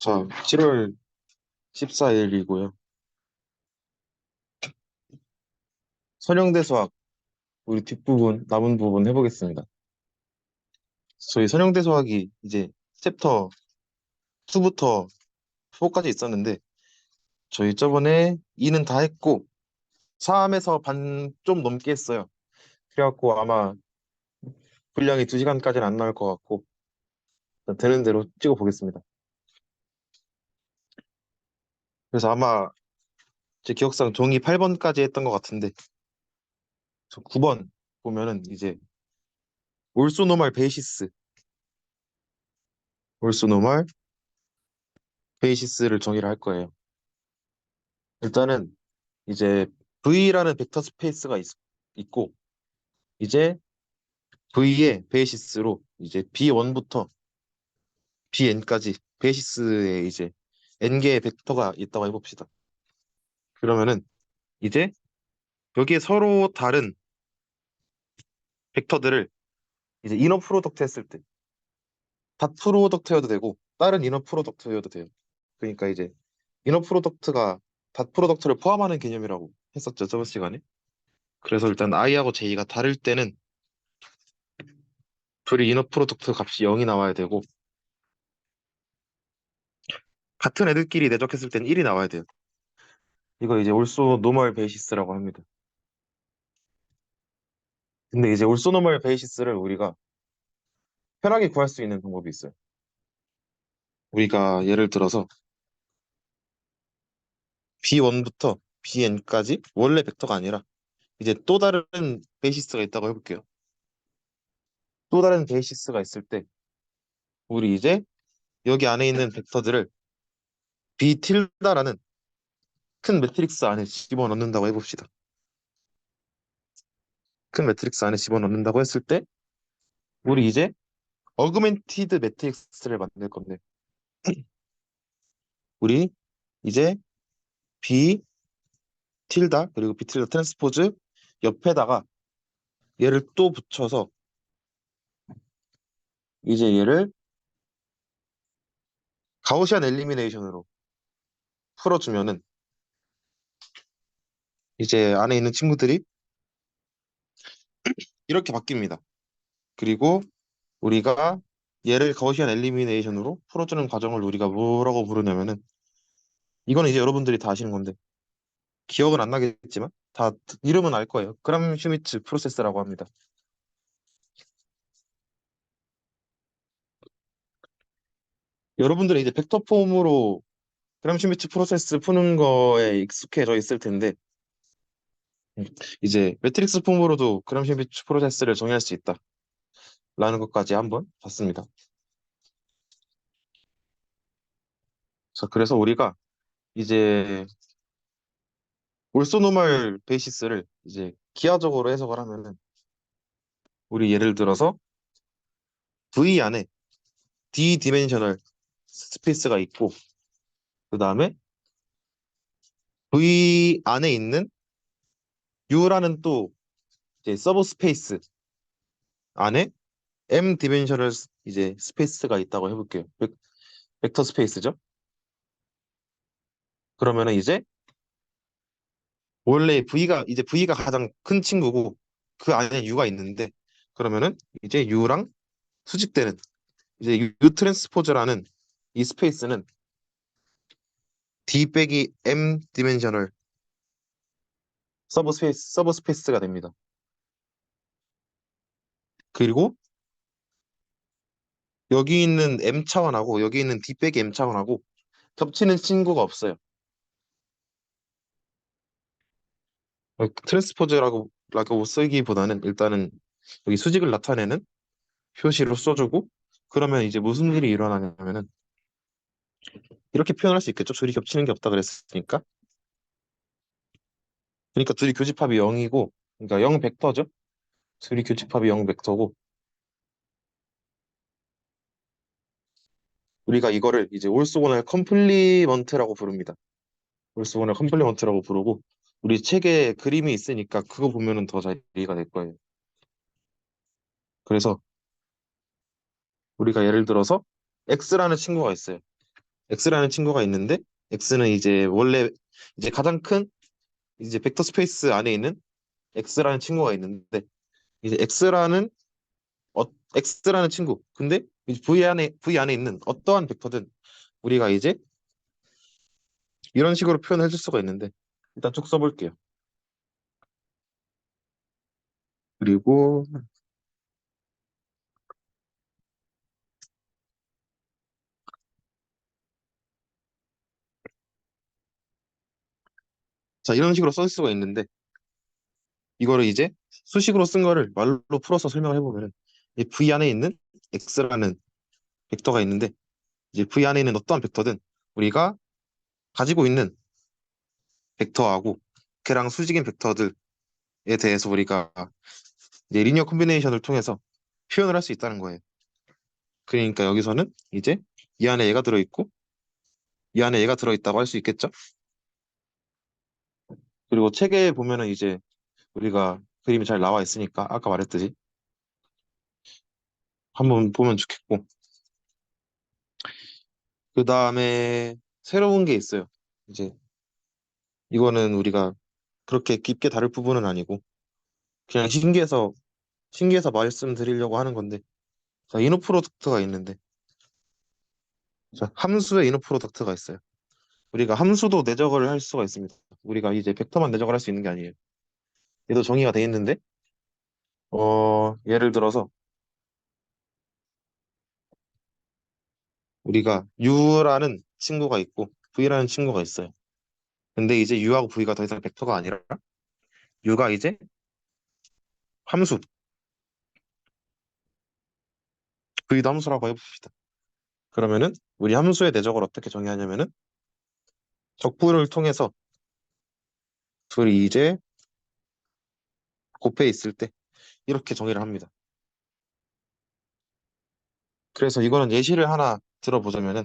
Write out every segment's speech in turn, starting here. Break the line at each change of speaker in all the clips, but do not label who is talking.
자, 7월 14일이고요. 선형대 수학 우리 뒷부분, 남은 부분 해보겠습니다. 저희 선형대 수학이 이제 챕터 2부터 4까지 있었는데 저희 저번에 2는 다 했고 3에서 반 좀 넘게 했어요. 그래갖고 아마 분량이 2시간까지는 안 나올 것 같고 일단 되는 대로 찍어보겠습니다. 그래서 아마 제 기억상 종이 8번까지 했던 것 같은데 저 9번 보면은 이제 올소노말 베이시스, 올소노말 베이시스를 정의를 할 거예요. 일단은 이제 V라는 벡터 스페이스가 있고 이제 V의 베이시스로 이제 B1부터 Bn까지 베이시스에 이제 n개의 벡터가 있다고 해봅시다. 그러면은 이제 여기에 서로 다른 벡터들을 이제 이너 프로덕트 했을 때 닷 프로덕트여도 되고 다른 이너 프로덕트여도 돼요. 그러니까 이제 이너 프로덕트가 닷 프로덕트를 포함하는 개념이라고 했었죠, 저번 시간에. 그래서 일단 i하고 j가 다를 때는 둘이 이너 프로덕트 값이 0이 나와야 되고 같은 애들끼리 내적했을 때는 1이 나와야 돼요. 이거 이제 올소 노멀 베이시스라고 합니다. 근데 이제 올소 노멀 베이시스를 우리가 편하게 구할 수 있는 방법이 있어요. 우리가 예를 들어서 B1부터 Bn까지 원래 벡터가 아니라 이제 또 다른 베이시스가 있다고 해볼게요. 또 다른 베이시스가 있을 때 우리 이제 여기 안에 있는 벡터들을 B 틸다라는 큰 매트릭스 안에 집어넣는다고 해봅시다. 큰 매트릭스 안에 집어넣는다고 했을 때 우리 이제 어그멘티드 매트릭스를 만들 건데 우리 이제 B 틸다 그리고 B 틸다 트랜스포즈 옆에다가 얘를 또 붙여서 이제 얘를 가우시안 엘리미네이션으로 풀어주면은 이제 안에 있는 친구들이 이렇게 바뀝니다. 그리고 우리가 얘를 가우시안 엘리미네이션으로 풀어주는 과정을 우리가 뭐라고 부르냐면은 이거는 이제 여러분들이 다 아시는 건데 기억은 안 나겠지만 다 이름은 알 거예요. 그람 슈미츠 프로세스라고 합니다. 여러분들은 이제 벡터 폼으로 그람 슈미츠 프로세스 푸는 거에 익숙해져 있을 텐데 이제 매트릭스 폼으로도 그람 슈미츠 프로세스를 정의할 수 있다라는 것까지 한번 봤습니다. 자, 그래서 우리가 이제 올소노멀 베이시스를 이제 기하적으로 해석을 하면은 우리 예를 들어서 V 안에 D 디멘셔널 스페이스가 있고 그 다음에 V 안에 있는 U라는 또 이제 서브 스페이스 안에 M 디멘셔널 이제 스페이스가 있다고 해볼게요. 벡터 스페이스죠. 그러면은 이제 원래 V가 가장 큰 친구고 그 안에 U가 있는데 그러면은 이제 U랑 수직되는 이제 U 트랜스포즈라는 이 스페이스는 D 빼기 M 디멘셔널 서브 스페이스가 됩니다. 그리고 여기 있는 M 차원하고 여기 있는 D 빼기 M 차원하고 겹치는 친구가 없어요. 트랜스포즈라고 쓰기보다는 일단은 여기 수직을 나타내는 표시로 써주고 그러면 이제 무슨 일이 일어나냐면은 이렇게 표현할 수 있겠죠. 둘이 겹치는 게 없다 그랬으니까. 그러니까 둘이 교집합이 0이고 그러니까 0 벡터죠. 둘이 교집합이 0 벡터고 우리가 이거를 이제 올소고널 컴플리먼트라고 부릅니다. 올소고널 컴플리먼트라고 부르고 우리 책에 그림이 있으니까 그거 보면은 더 잘 이해가 될 거예요. 그래서 우리가 예를 들어서 X라는 친구가 있어요. X라는 친구가 있는데 X는 이제 원래 이제 가장 큰 이제 벡터 스페이스 안에 있는 X라는 친구가 있는데 이제 X라는 친구. 근데 이 V 안에 있는 어떠한 벡터든 우리가 이제 이런 식으로 표현해 줄 수가 있는데 일단 쭉 써볼게요. 그리고 자 이런 식으로 쓸 수가 있는데 이거를 이제 수식으로 쓴 거를 말로 풀어서 설명을 해보면은 이 V 안에 있는 X라는 벡터가 있는데 이제 V 안에 있는 어떠한 벡터든 우리가 가지고 있는 벡터하고 걔랑 수직인 벡터들에 대해서 우리가 이제 리니어 콤비네이션을 통해서 표현을 할 수 있다는 거예요. 그러니까 여기서는 이제 이 안에 얘가 들어있고 이 안에 얘가 들어있다고 할 수 있겠죠? 그리고 책에 보면은 이제 우리가 그림이 잘 나와 있으니까 아까 말했듯이 한번 보면 좋겠고 그 다음에 새로운 게 있어요. 이제 이거는 우리가 그렇게 깊게 다룰 부분은 아니고 그냥 신기해서 말씀드리려고 하는 건데 자, 이너 프로덕트가 있는데 자, 함수의 이너 프로덕트가 있어요. 우리가 함수도 내적을 할 수가 있습니다. 우리가 이제 벡터만 내적을 할 수 있는 게 아니에요. 얘도 정의가 돼 있는데 예를 들어서 우리가 U라는 친구가 있고 V라는 친구가 있어요. 근데 이제 U하고 V가 더 이상 벡터가 아니라 U가 이제 함수, V도 함수라고 해봅시다. 그러면은 우리 함수의 내적을 어떻게 정의하냐면은 적분을 통해서 둘이 이제 곱해 있을 때 이렇게 정의를 합니다. 그래서 이거는 예시를 하나 들어보자면은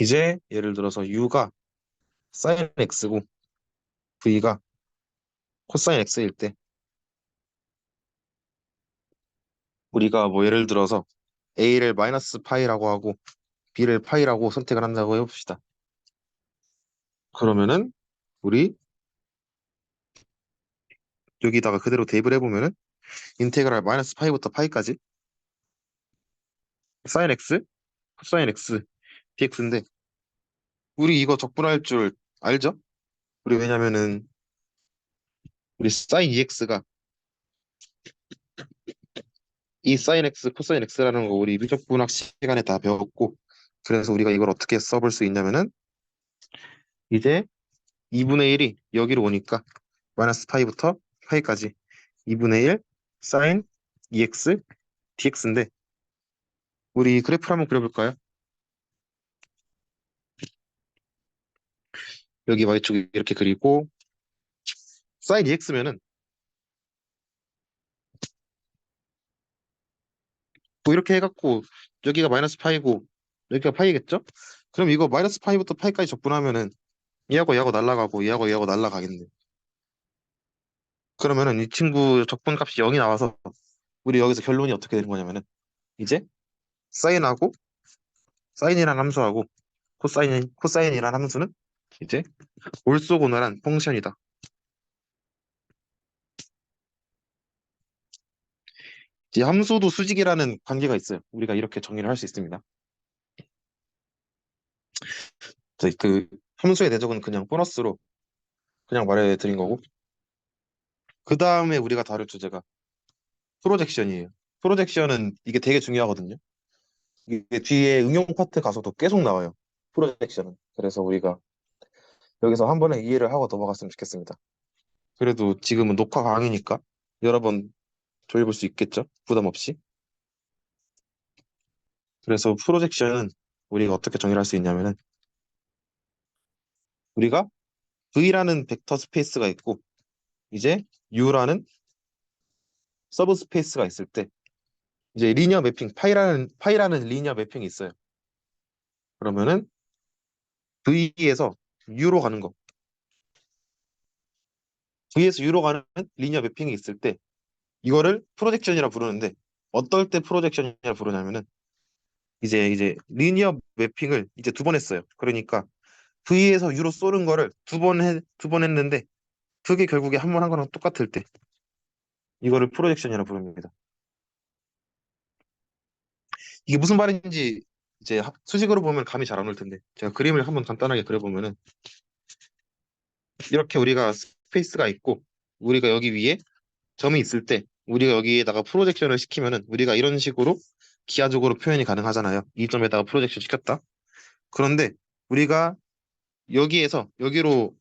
이제 예를 들어서 U가 sin X고 V가 코사인 X일 때 우리가 뭐 예를 들어서 A를 마이너스 파이라고 하고 B를 파이라고 선택을 한다고 해봅시다. 그러면은 우리 여기다가 그대로 대입을 해보면은 인테그랄 마이너스 파이부터 파이까지 사인 x, 코사인 x, dx인데 우리 이거 적분할 줄 알죠? 우리 왜냐면은 우리 사인 ex가 이 사인 x, 코사인 x라는 거 우리 미적분학 시간에 다 배웠고 그래서 우리가 이걸 어떻게 써볼 수 있냐면은 이제 2분의 1이 여기로 오니까 마이너스 파이부터 파이까지 2분의 1 사인 2x dx인데 우리 그래프를 한번 그려볼까요? 여기 y축 이렇게 그리고 사인 2x면은 뭐 이렇게 해갖고 여기가 마이너스 파이고 여기가 파이겠죠? 그럼 이거 마이너스 파이부터 파이까지 적분하면은 얘하고 날라가고 얘하고 날라가겠네. 그러면은 이 친구 적분값이 0이 나와서 우리 여기서 결론이 어떻게 되는 거냐면은 이제 사인하고 사인이란 함수하고 코사인이란 함수는 이제 올소고나란 펑션이다. 이제 함수도 수직이라는 관계가 있어요. 우리가 이렇게 정의를 할 수 있습니다. 그 함수의 대적은 그냥 보너스로 그냥 말해드린 거고 그 다음에 우리가 다룰 주제가 프로젝션이에요. 프로젝션은 이게 되게 중요하거든요. 이게 뒤에 응용 파트 가서도 계속 나와요. 프로젝션은. 그래서 우리가 여기서 한 번에 이해를 하고 넘어갔으면 좋겠습니다. 그래도 지금은 녹화 강의니까 여러 번 조회볼 수 있겠죠? 부담 없이. 그래서 프로젝션은 우리가 어떻게 정의를 할 수 있냐면은 우리가 V라는 벡터 스페이스가 있고 이제 U라는 서브 스페이스가 있을 때 이제 리니어 매핑 파이라는 리니어 매핑이 있어요. 그러면은 V에서 U로 가는 거 V에서 U로 가는 리니어 매핑이 있을 때 이거를 프로젝션이라 부르는데 어떨 때 프로젝션이라 부르냐면은 이제 리니어 매핑을 이제 두 번 했어요. 그러니까 V에서 U로 쏘는 거를 두 번 했는데 그게 결국에 한 번 한 거랑 똑같을 때 이거를 프로젝션이라고 부릅니다. 이게 무슨 말인지 이제 수식으로 보면 감이 잘 안 올 텐데 제가 그림을 한번 간단하게 그려보면은 이렇게 우리가 스페이스가 있고 우리가 여기 위에 점이 있을 때 우리가 여기에다가 프로젝션을 시키면은 우리가 이런 식으로 기하적으로 표현이 가능하잖아요. 이 점에다가 프로젝션 시켰다. 그런데 우리가 여기에서 여기로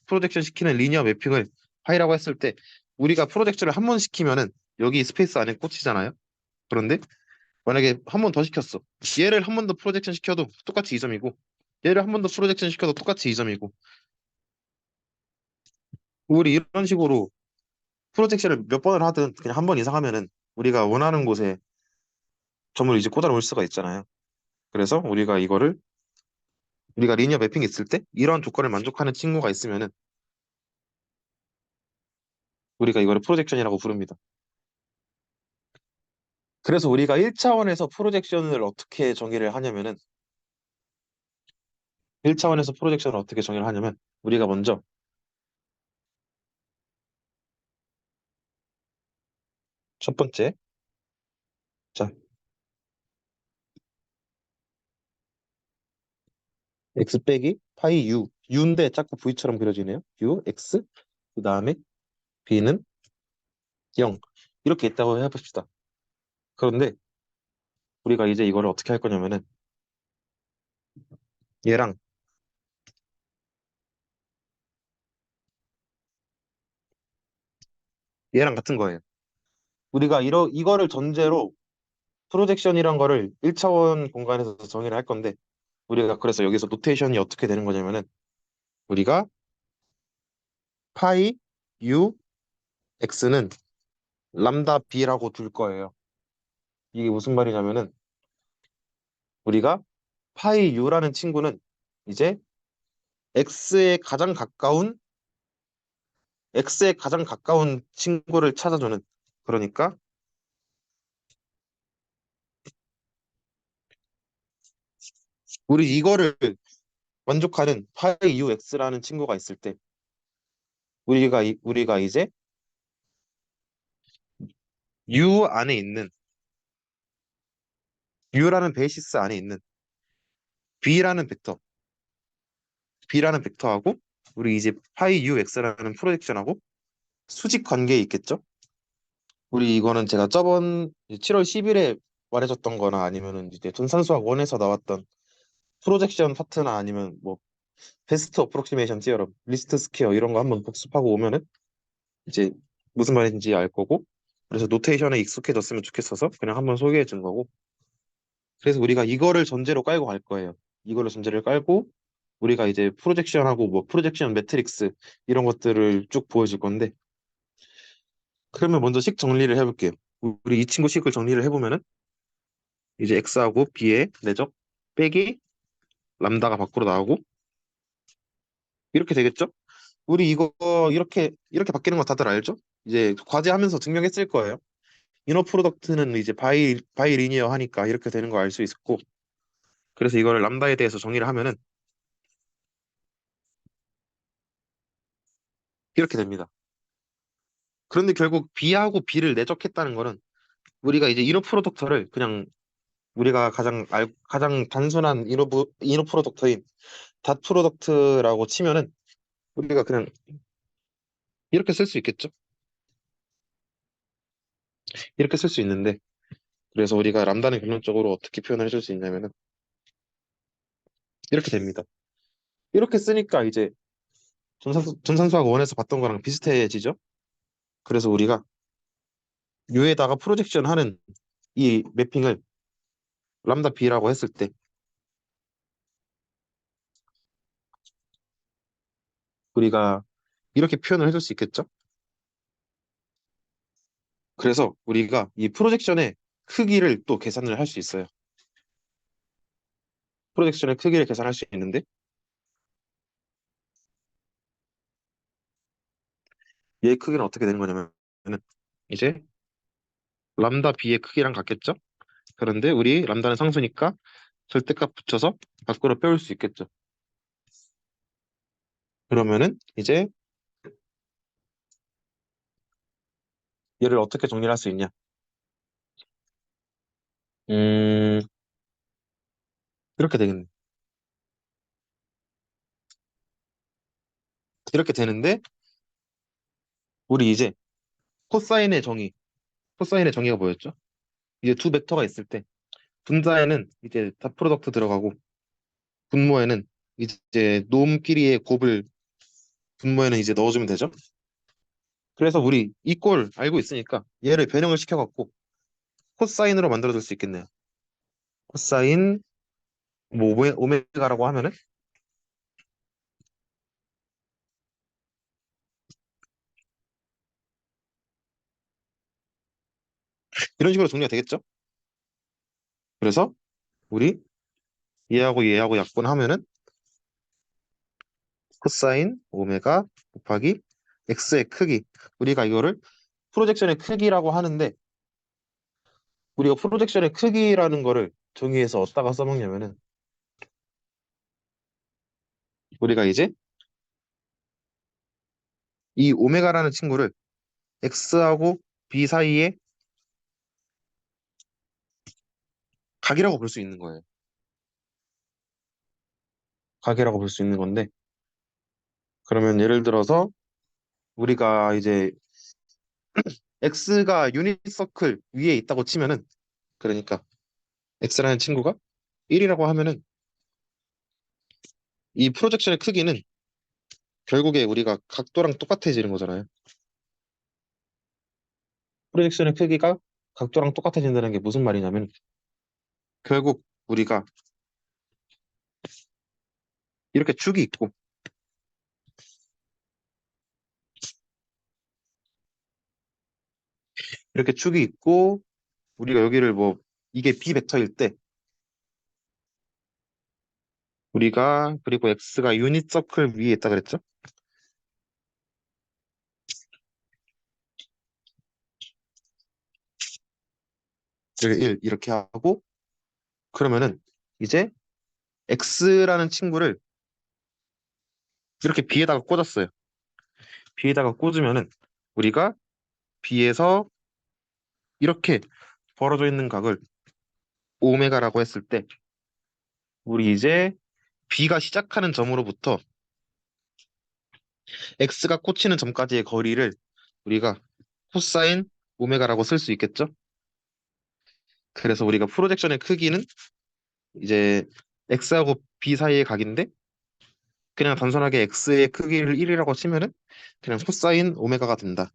프로젝션 시키는 리니어 매핑을 파이라고 했을 때 우리가 프로젝션을 한 번 시키면은 여기 스페이스 안에 꽂히잖아요. 그런데 만약에 한 번 더 시켰어. 얘를 한 번 더 프로젝션 시켜도 똑같이 2점이고 얘를 한 번 더 프로젝션 시켜도 똑같이 2점이고 우리 이런 식으로 프로젝션을 몇 번을 하든 그냥 한 번 이상 하면은 우리가 원하는 곳에 점을 이제 꽂아 놓을 수가 있잖아요. 그래서 우리가 리니어 매핑이 있을 때 이런 조건을 만족하는 친구가 있으면은 우리가 이거를 프로젝션이라고 부릅니다. 그래서 우리가 1차원에서 프로젝션을 어떻게 정의를 하냐면은 1차원에서 프로젝션을 어떻게 정의를 하냐면 우리가 먼저 첫 번째 자 x 빼기 파이 u u인데 자꾸 v처럼 그려지네요. u x 그 다음에 b는 0 이렇게 있다고 해봅시다. 그런데 우리가 이제 이거를 어떻게 할 거냐면은 얘랑 얘랑 같은 거예요. 우리가 이거를 전제로 프로젝션이란 거를 1차원 공간에서 정의를 할 건데 우리가 그래서 여기서 노테이션이 어떻게 되는 거냐면은 우리가 파이 u x는 람다 b라고 둘 거예요. 이게 무슨 말이냐면은 우리가 파이 u라는 친구는 이제 x에 가장 가까운 x에 가장 가까운 친구를 찾아주는 그러니까 우리 이거를 만족하는 파이 u x라는 친구가 있을 때 우리가 이제 u 안에 있는 u라는 베이시스 안에 있는 b라는 벡터 b라는 벡터하고 우리 이제 파이 u x라는 프로젝션하고 수직 관계에 있겠죠? 우리 이거는 제가 저번 7월 10일에 말해줬던 거나 아니면은 이제 분산수학 1에서 나왔던 프로젝션 파트나 아니면 뭐 베스트 어프로키메이션 티어럼, 리스트 스퀘어 이런 거 한번 복습하고 오면은 이제 무슨 말인지 알 거고 그래서 노테이션에 익숙해졌으면 좋겠어서 그냥 한번 소개해 준 거고 그래서 우리가 이거를 전제로 깔고 갈 거예요. 이거를 전제를 깔고 우리가 이제 프로젝션하고 뭐 프로젝션 매트릭스 이런 것들을 쭉 보여줄 건데 그러면 먼저 식 정리를 해볼게요. 우리 이 친구 식을 정리를 해보면은 이제 x하고 b의 내적 빼기 람다가 밖으로 나오고 이렇게 되겠죠? 우리 이거 이렇게 바뀌는 거 다들 알죠? 이제 과제하면서 증명했을 거예요. 이너 프로덕트는 이제 바이 리니어 하니까 이렇게 되는 거 알 수 있었고 그래서 이거를 람다에 대해서 정의를 하면은 이렇게 됩니다. 그런데 결국 b하고 b를 내적했다는 거는 우리가 이제 이너 프로덕터를 그냥 우리가 가장 단순한 이너 프로덕터인 닷 프로덕트라고 치면은 우리가 그냥 이렇게 쓸 수 있겠죠? 이렇게 쓸 수 있는데 그래서 우리가 람다는 결론적으로 어떻게 표현을 해줄 수 있냐면은 이렇게 됩니다. 이렇게 쓰니까 이제 전산수학 원에서 봤던 거랑 비슷해지죠? 그래서 우리가 U에다가 프로젝션 하는 이 매핑을 람다 B라고 했을 때 우리가 이렇게 표현을 해줄 수 있겠죠? 그래서 우리가 이 프로젝션의 크기를 또 계산을 할 수 있어요. 프로젝션의 크기를 계산할 수 있는데 얘의 크기는 어떻게 되는 거냐면 이제 람다 B의 크기랑 같겠죠? 그런데 우리 람다는 상수니까 절대값 붙여서 밖으로 빼올 수 있겠죠. 그러면은 이제 얘를 어떻게 정리를 할 수 있냐? 음, 이렇게 되겠네. 이렇게 되는데 우리 이제 코사인의 정의, 코사인의 정의가 뭐였죠? 이제 두 벡터가 있을 때 분자에는 이제 다 프로덕트 들어가고 분모에는 이제 놈끼리의 곱을 분모에는 이제 넣어주면 되죠. 그래서 우리 이 꼴 알고 있으니까 얘를 변형을 시켜갖고 코사인으로 만들어줄 수 있겠네요. 코사인 뭐 오메가라고 하면은 이런 식으로 정리가 되겠죠. 그래서 우리 얘하고 약분하면은 코사인 오메가 곱하기 x의 크기, 우리가 이거를 프로젝션의 크기라고 하는데 우리가 프로젝션의 크기라는 거를 정의해서 어디다가 써먹냐면은 우리가 이제 이 오메가라는 친구를 x하고 b 사이의 각이라고 볼 수 있는 거예요. 각이라고 볼 수 있는 건데 그러면 예를 들어서 우리가 이제 x가 유닛 서클 위에 있다고 치면은 그러니까 x라는 친구가 1이라고 하면은 이 프로젝션의 크기는 결국에 우리가 각도랑 똑같아지는 거잖아요. 프로젝션의 크기가 각도랑 똑같아진다는 게 무슨 말이냐면 결국 우리가 이렇게 축이 있고 이렇게 축이 있고 우리가 여기를 뭐 이게 b 벡터일 때 우리가 그리고 x가 유닛 서클 위에 있다 그랬죠? 여기 1 이렇게 하고 그러면은 이제 x라는 친구를 이렇게 b에다가 꽂았어요. b에다가 꽂으면은 우리가 b에서 이렇게 벌어져 있는 각을 오메가라고 했을 때 우리 이제 b가 시작하는 점으로부터 x가 꽂히는 점까지의 거리를 우리가 코사인 오메가라고 쓸 수 있겠죠? 그래서 우리가 프로젝션의 크기는 이제 x하고 b 사이의 각인데 그냥 단순하게 x의 크기를 1이라고 치면은 그냥 코사인 오메가가 된다.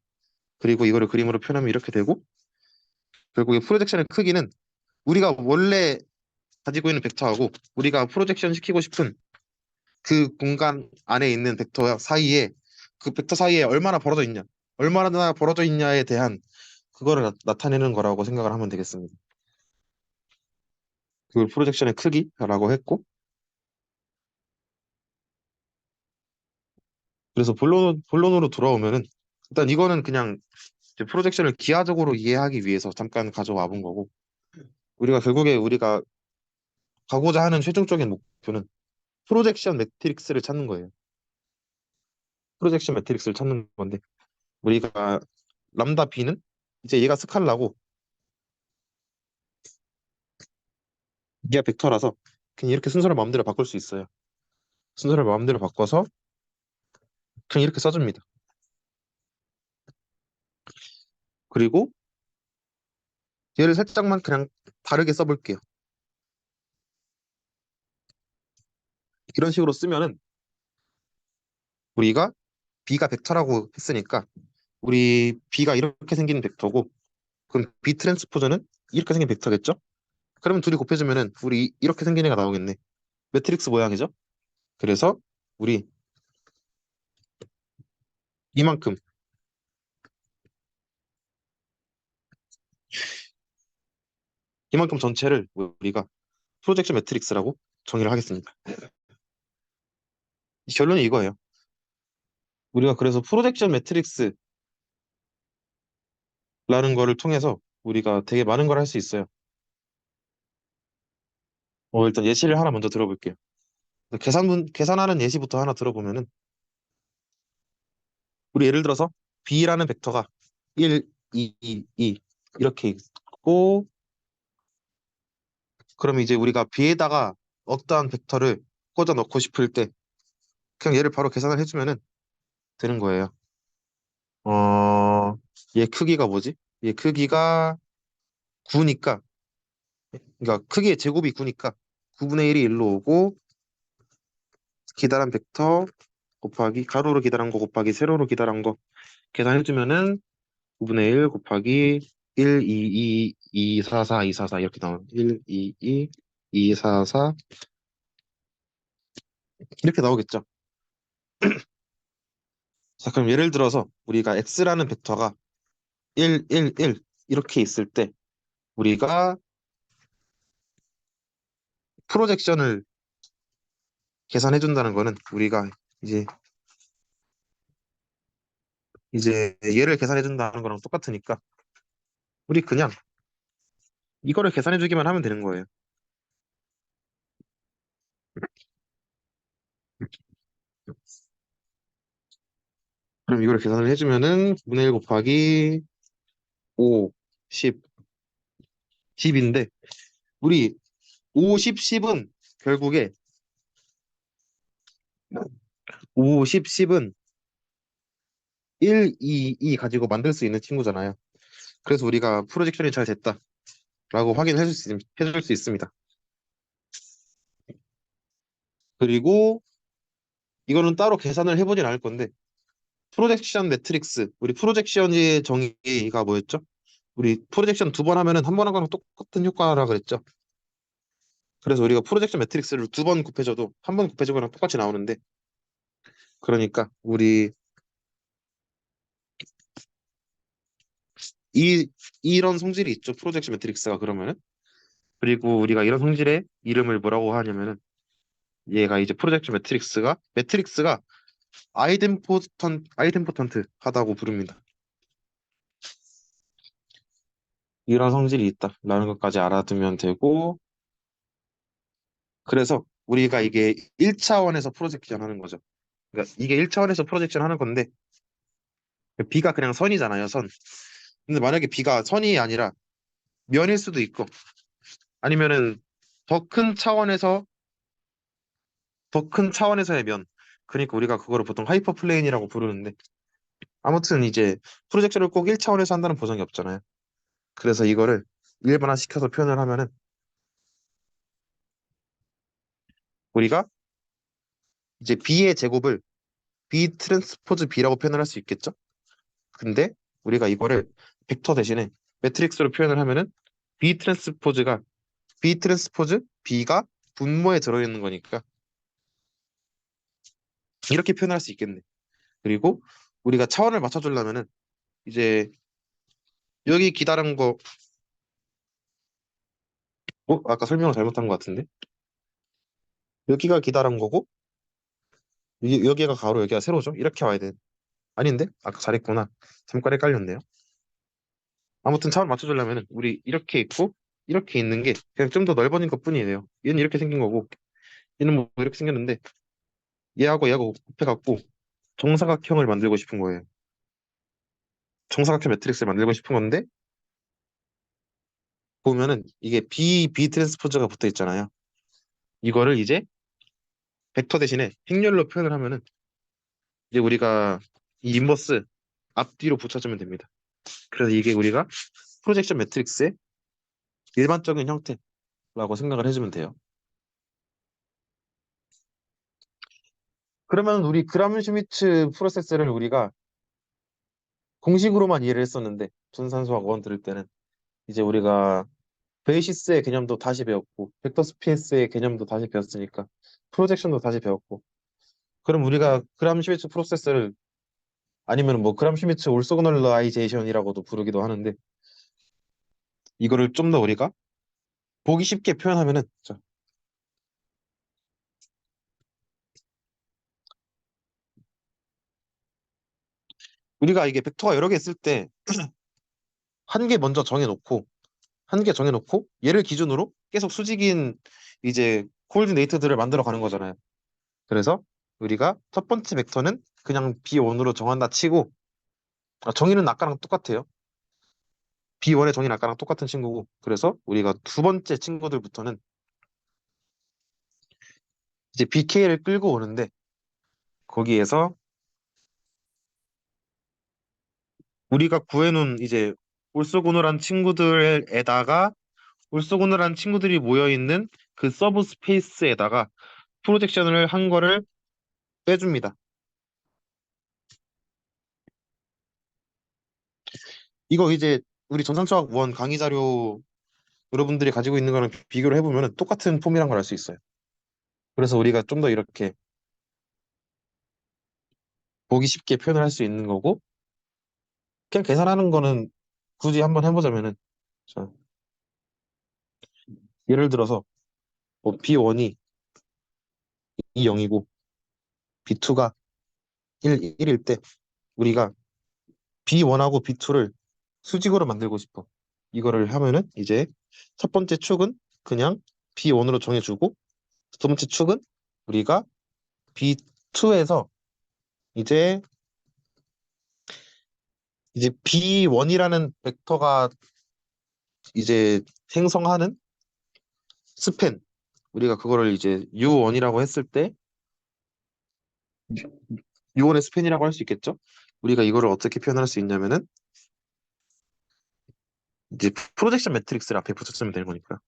그리고 이거를 그림으로 표현하면 이렇게 되고 결국에 프로젝션의 크기는 우리가 원래 가지고 있는 벡터하고 우리가 프로젝션 시키고 싶은 그 공간 안에 있는 벡터 사이에 그 벡터 사이에 얼마나 벌어져 있냐, 얼마나 벌어져 있냐에 대한 그거를 나타내는 거라고 생각을 하면 되겠습니다. 그걸 프로젝션의 크기라고 했고 그래서 본론으로 돌아오면은 일단 이거는 그냥 이제 프로젝션을 기하적으로 이해하기 위해서 잠깐 가져와 본 거고 우리가 결국에 우리가 가고자 하는 최종적인 목표는 프로젝션 매트릭스를 찾는 거예요. 프로젝션 매트릭스를 찾는 건데 우리가 람다 b는 이제 얘가 스칼라고 얘가 벡터라서 그냥 이렇게 순서를 마음대로 바꿀 수 있어요. 순서를 마음대로 바꿔서 그냥 이렇게 써줍니다. 그리고 얘를 살짝만 그냥 다르게 써볼게요. 이런 식으로 쓰면은 우리가 b가 벡터라고 했으니까 우리 b가 이렇게 생긴 벡터고 그럼 b 트랜스포즈는 이렇게 생긴 벡터겠죠? 그러면 둘이 곱해주면은 우리 이렇게 생긴 애가 나오겠네. 매트릭스 모양이죠? 그래서 우리 이만큼 이만큼 전체를 우리가 프로젝션 매트릭스라고 정의를 하겠습니다. 결론이 이거예요. 우리가 그래서 프로젝션 매트릭스라는 거를 통해서 우리가 되게 많은 걸 할 수 있어요. 일단 예시를 하나 먼저 들어볼게요. 계산하는 예시부터 하나 들어보면은, 우리 예를 들어서 b라는 벡터가 1, 2, 2 이렇게 있고, 그러면 이제 우리가 b에다가 어떠한 벡터를 꽂아 넣고 싶을 때 그냥 얘를 바로 계산을 해주면은 되는 거예요. 어, 얘 크기가 뭐지? 얘 크기가 9니까, 그러니까 크기의 제곱이 9니까 9분의 1이 1로 오고, 기다란 벡터 곱하기 가로로 기다란 거 곱하기 세로로 기다란 거 계산해주면은 9분의 1 곱하기 1, 2, 2, 2, 4, 4, 2, 4, 4 이렇게 나오는 1, 2, 2, 2, 4, 4 이렇게 나오겠죠. 자, 그럼 예를 들어서 우리가 x라는 벡터가 1, 1, 1 이렇게 있을 때 우리가 프로젝션을 계산해 준다는 거는 우리가 이제 얘를 계산해 준다는 거랑 똑같으니까 우리 그냥 이거를 계산해 주기만 하면 되는 거예요. 그럼 이거를 계산을 해주면은 9분의 1 곱하기 5, 10, 10인데 우리 5, 10, 10은 결국에 5, 10, 10은 1, 2, 2 가지고 만들 수 있는 친구잖아요. 그래서 우리가 프로젝션이 잘 됐다라고 해줄 수 있습니다. 그리고 이거는 따로 계산을 해보진 않을 건데 프로젝션 매트릭스, 우리 프로젝션의 정의가 뭐였죠? 우리 프로젝션 두 번 하면은 한 번 한 거랑 똑같은 효과라 그랬죠. 그래서 우리가 프로젝션 매트릭스를 두 번 곱해줘도 한 번 곱해준 거랑 똑같이 나오는데, 그러니까 우리 이런 성질이 있죠. 프로젝션 매트릭스가 그러면은. 그리고 우리가 이런 성질의 이름을 뭐라고 하냐면은, 얘가 이제 프로젝션 매트릭스가 아이덴포턴트 하다고 부릅니다. 이런 성질이 있다라는 것까지 알아두면 되고, 그래서 우리가 이게 1차원에서 프로젝션 하는 거죠. 그러니까 이게 1차원에서 프로젝션 하는 건데, B가 그냥 선이잖아요, 선. 근데 만약에 B가 선이 아니라 면일 수도 있고, 아니면은 더 큰 차원에서, 더 큰 차원에서의 면. 그러니까 우리가 그거를 보통 하이퍼플레인이라고 부르는데, 아무튼 이제 프로젝션을 꼭 1차원에서 한다는 보장이 없잖아요. 그래서 이거를 일반화시켜서 표현을 하면은 우리가 이제 B의 제곱을 B 트랜스포즈 B라고 표현을 할 수 있겠죠? 근데 우리가 이거를 벡터 대신에 매트릭스로 표현을 하면은 B 트랜스포즈가 B 트랜스포즈 B가 분모에 들어있는 거니까 이렇게 표현할 수 있겠네. 그리고 우리가 차원을 맞춰주려면은 이제 여기 기다란 거, 아까 설명을 잘못한 것 같은데, 여기가 기다란 거고 여기가 가로 여기가 세로죠. 이렇게 와야 돼. 아닌데? 아까 잘했구나. 잠깐 헷갈렸네요. 아무튼 차원 맞춰주려면은 우리 이렇게 있고 이렇게 있는 게 그냥 좀 더 넓어진 것뿐이에요. 얘는 이렇게 생긴 거고 얘는 뭐 이렇게 생겼는데, 얘하고 곱해갖고 정사각형을 만들고 싶은 거예요. 정사각형 매트릭스를 만들고 싶은 건데, 보면은 이게 B 트랜스포즈가 붙어 있잖아요. 이거를 이제 벡터 대신에 행렬로 표현을 하면은 이제 우리가 이 인버스 앞뒤로 붙여주면 됩니다. 그래서 이게 우리가 프로젝션 매트릭스의 일반적인 형태라고 생각을 해주면 돼요. 그러면 우리 그람 슈미츠 프로세스를 우리가 공식으로만 이해를 했었는데, 분산수학 원 들을 때는 이제 우리가 베이시스의 개념도 다시 배웠고 벡터 스페이스의 개념도 다시 배웠으니까 프로젝션도 다시 배웠고, 그럼 우리가 그람 슈미츠 프로세스를, 아니면 뭐 그람 슈미츠 올소그널라이제이션이라고도 부르기도 하는데, 이거를 좀 더 우리가 보기 쉽게 표현하면은, 자, 우리가 이게 벡터가 여러 개 있을 때 한 개 먼저 정해놓고 얘를 기준으로 계속 수직인 이제 코or디네이트들을 만들어 가는 거잖아요. 그래서 우리가 첫 번째 벡터는 그냥 B1으로 정한다 치고, 정의는 아까랑 똑같아요. B1의 정의는 아까랑 똑같은 친구고, 그래서 우리가 두 번째 친구들부터는 이제 BK를 끌고 오는데, 거기에서 우리가 구해놓은 이제 올쏘고노란 친구들에다가 올쏘고노란 친구들이 모여있는 그 서브 스페이스에다가 프로젝션을 한 거를 빼줍니다. 이거 이제 우리 전산수학 1 강의 자료 여러분들이 가지고 있는 거랑 비교를 해보면 똑같은 폼이란 걸 알 수 있어요. 그래서 우리가 좀 더 이렇게 보기 쉽게 표현을 할 수 있는 거고, 그냥 계산하는 거는 굳이 한번 해보자면은, 자, 예를 들어서 뭐 B1이 0이고 B2가 1일 때 우리가 B1하고 B2를 수직으로 만들고 싶어. 이거를 하면은 이제 첫 번째 축은 그냥 B1으로 정해주고, 두 번째 축은 우리가 B2에서 이제 B1이라는 벡터가 이제 생성하는 스팬, 우리가 그거를 이제 U1이라고 했을 때 U1의 스팬이라고 할 수 있겠죠? 우리가 이거를 어떻게 표현할 수 있냐면은 이제 프로젝션 매트릭스를 앞에 붙였으면 되는 거니까.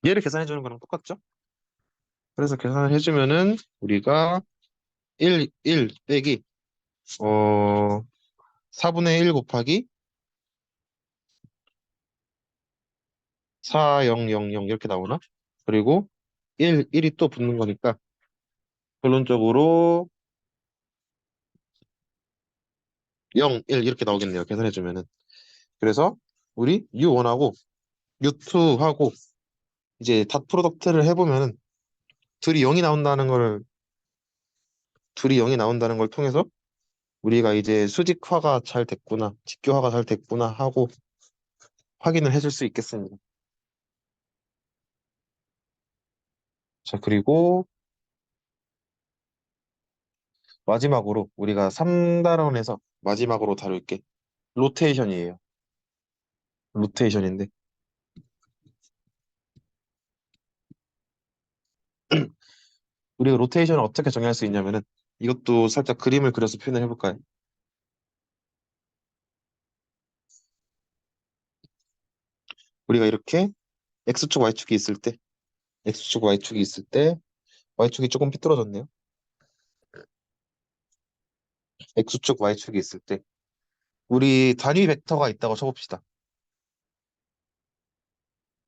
얘를 계산해 주는 거랑 똑같죠? 그래서 계산을 해주면은 우리가 1 빼기 어 4분의 1 곱하기 4000 이렇게 나오나? 그리고 1이 또 붙는 거니까 결론적으로 0, 1 이렇게 나오겠네요. 계산해주면은. 그래서 우리 U1하고 U2하고 이제 닷 프로덕트를 해보면은 둘이 0이 나온다는 걸 둘이 0이 나온다는 걸 통해서 우리가 이제 수직화가 잘 됐구나, 직교화가 잘 됐구나 하고 확인을 해줄 수 있겠습니다. 자, 그리고 마지막으로 우리가 3단원에서 마지막으로 다룰 게 로테이션이에요. 로테이션인데 우리가 로테이션을 어떻게 정의할 수 있냐면은 이것도 살짝 그림을 그려서 표현을 해볼까요? 우리가 이렇게 X축, Y축이 있을 때 X축, Y축이 있을 때 Y축이 조금 삐뚤어졌네요. X축, Y축이 있을 때 우리 단위 벡터가 있다고 쳐봅시다.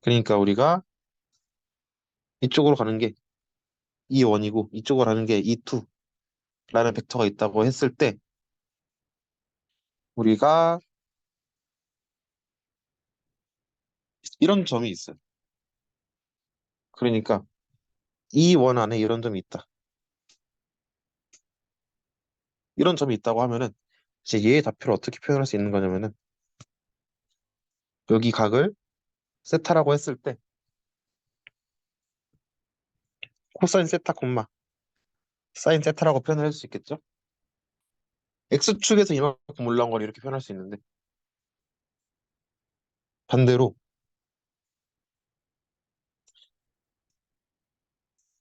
그러니까 우리가 이쪽으로 가는 게 E1이고 이쪽으로 가는 게 E2라는 벡터가 있다고 했을 때 우리가 이런 점이 있어요. 그러니까 E1 안에 이런 점이 있다. 이런 점이 있다고 하면은 이제 얘의 좌표를 어떻게 표현할 수 있는 거냐면은 여기 각을 세타라고 했을 때 코사인 세타 콤마 사인 세타라고 표현을 할 수 있겠죠? X축에서 이만큼 올라온 걸 이렇게 표현할 수 있는데 반대로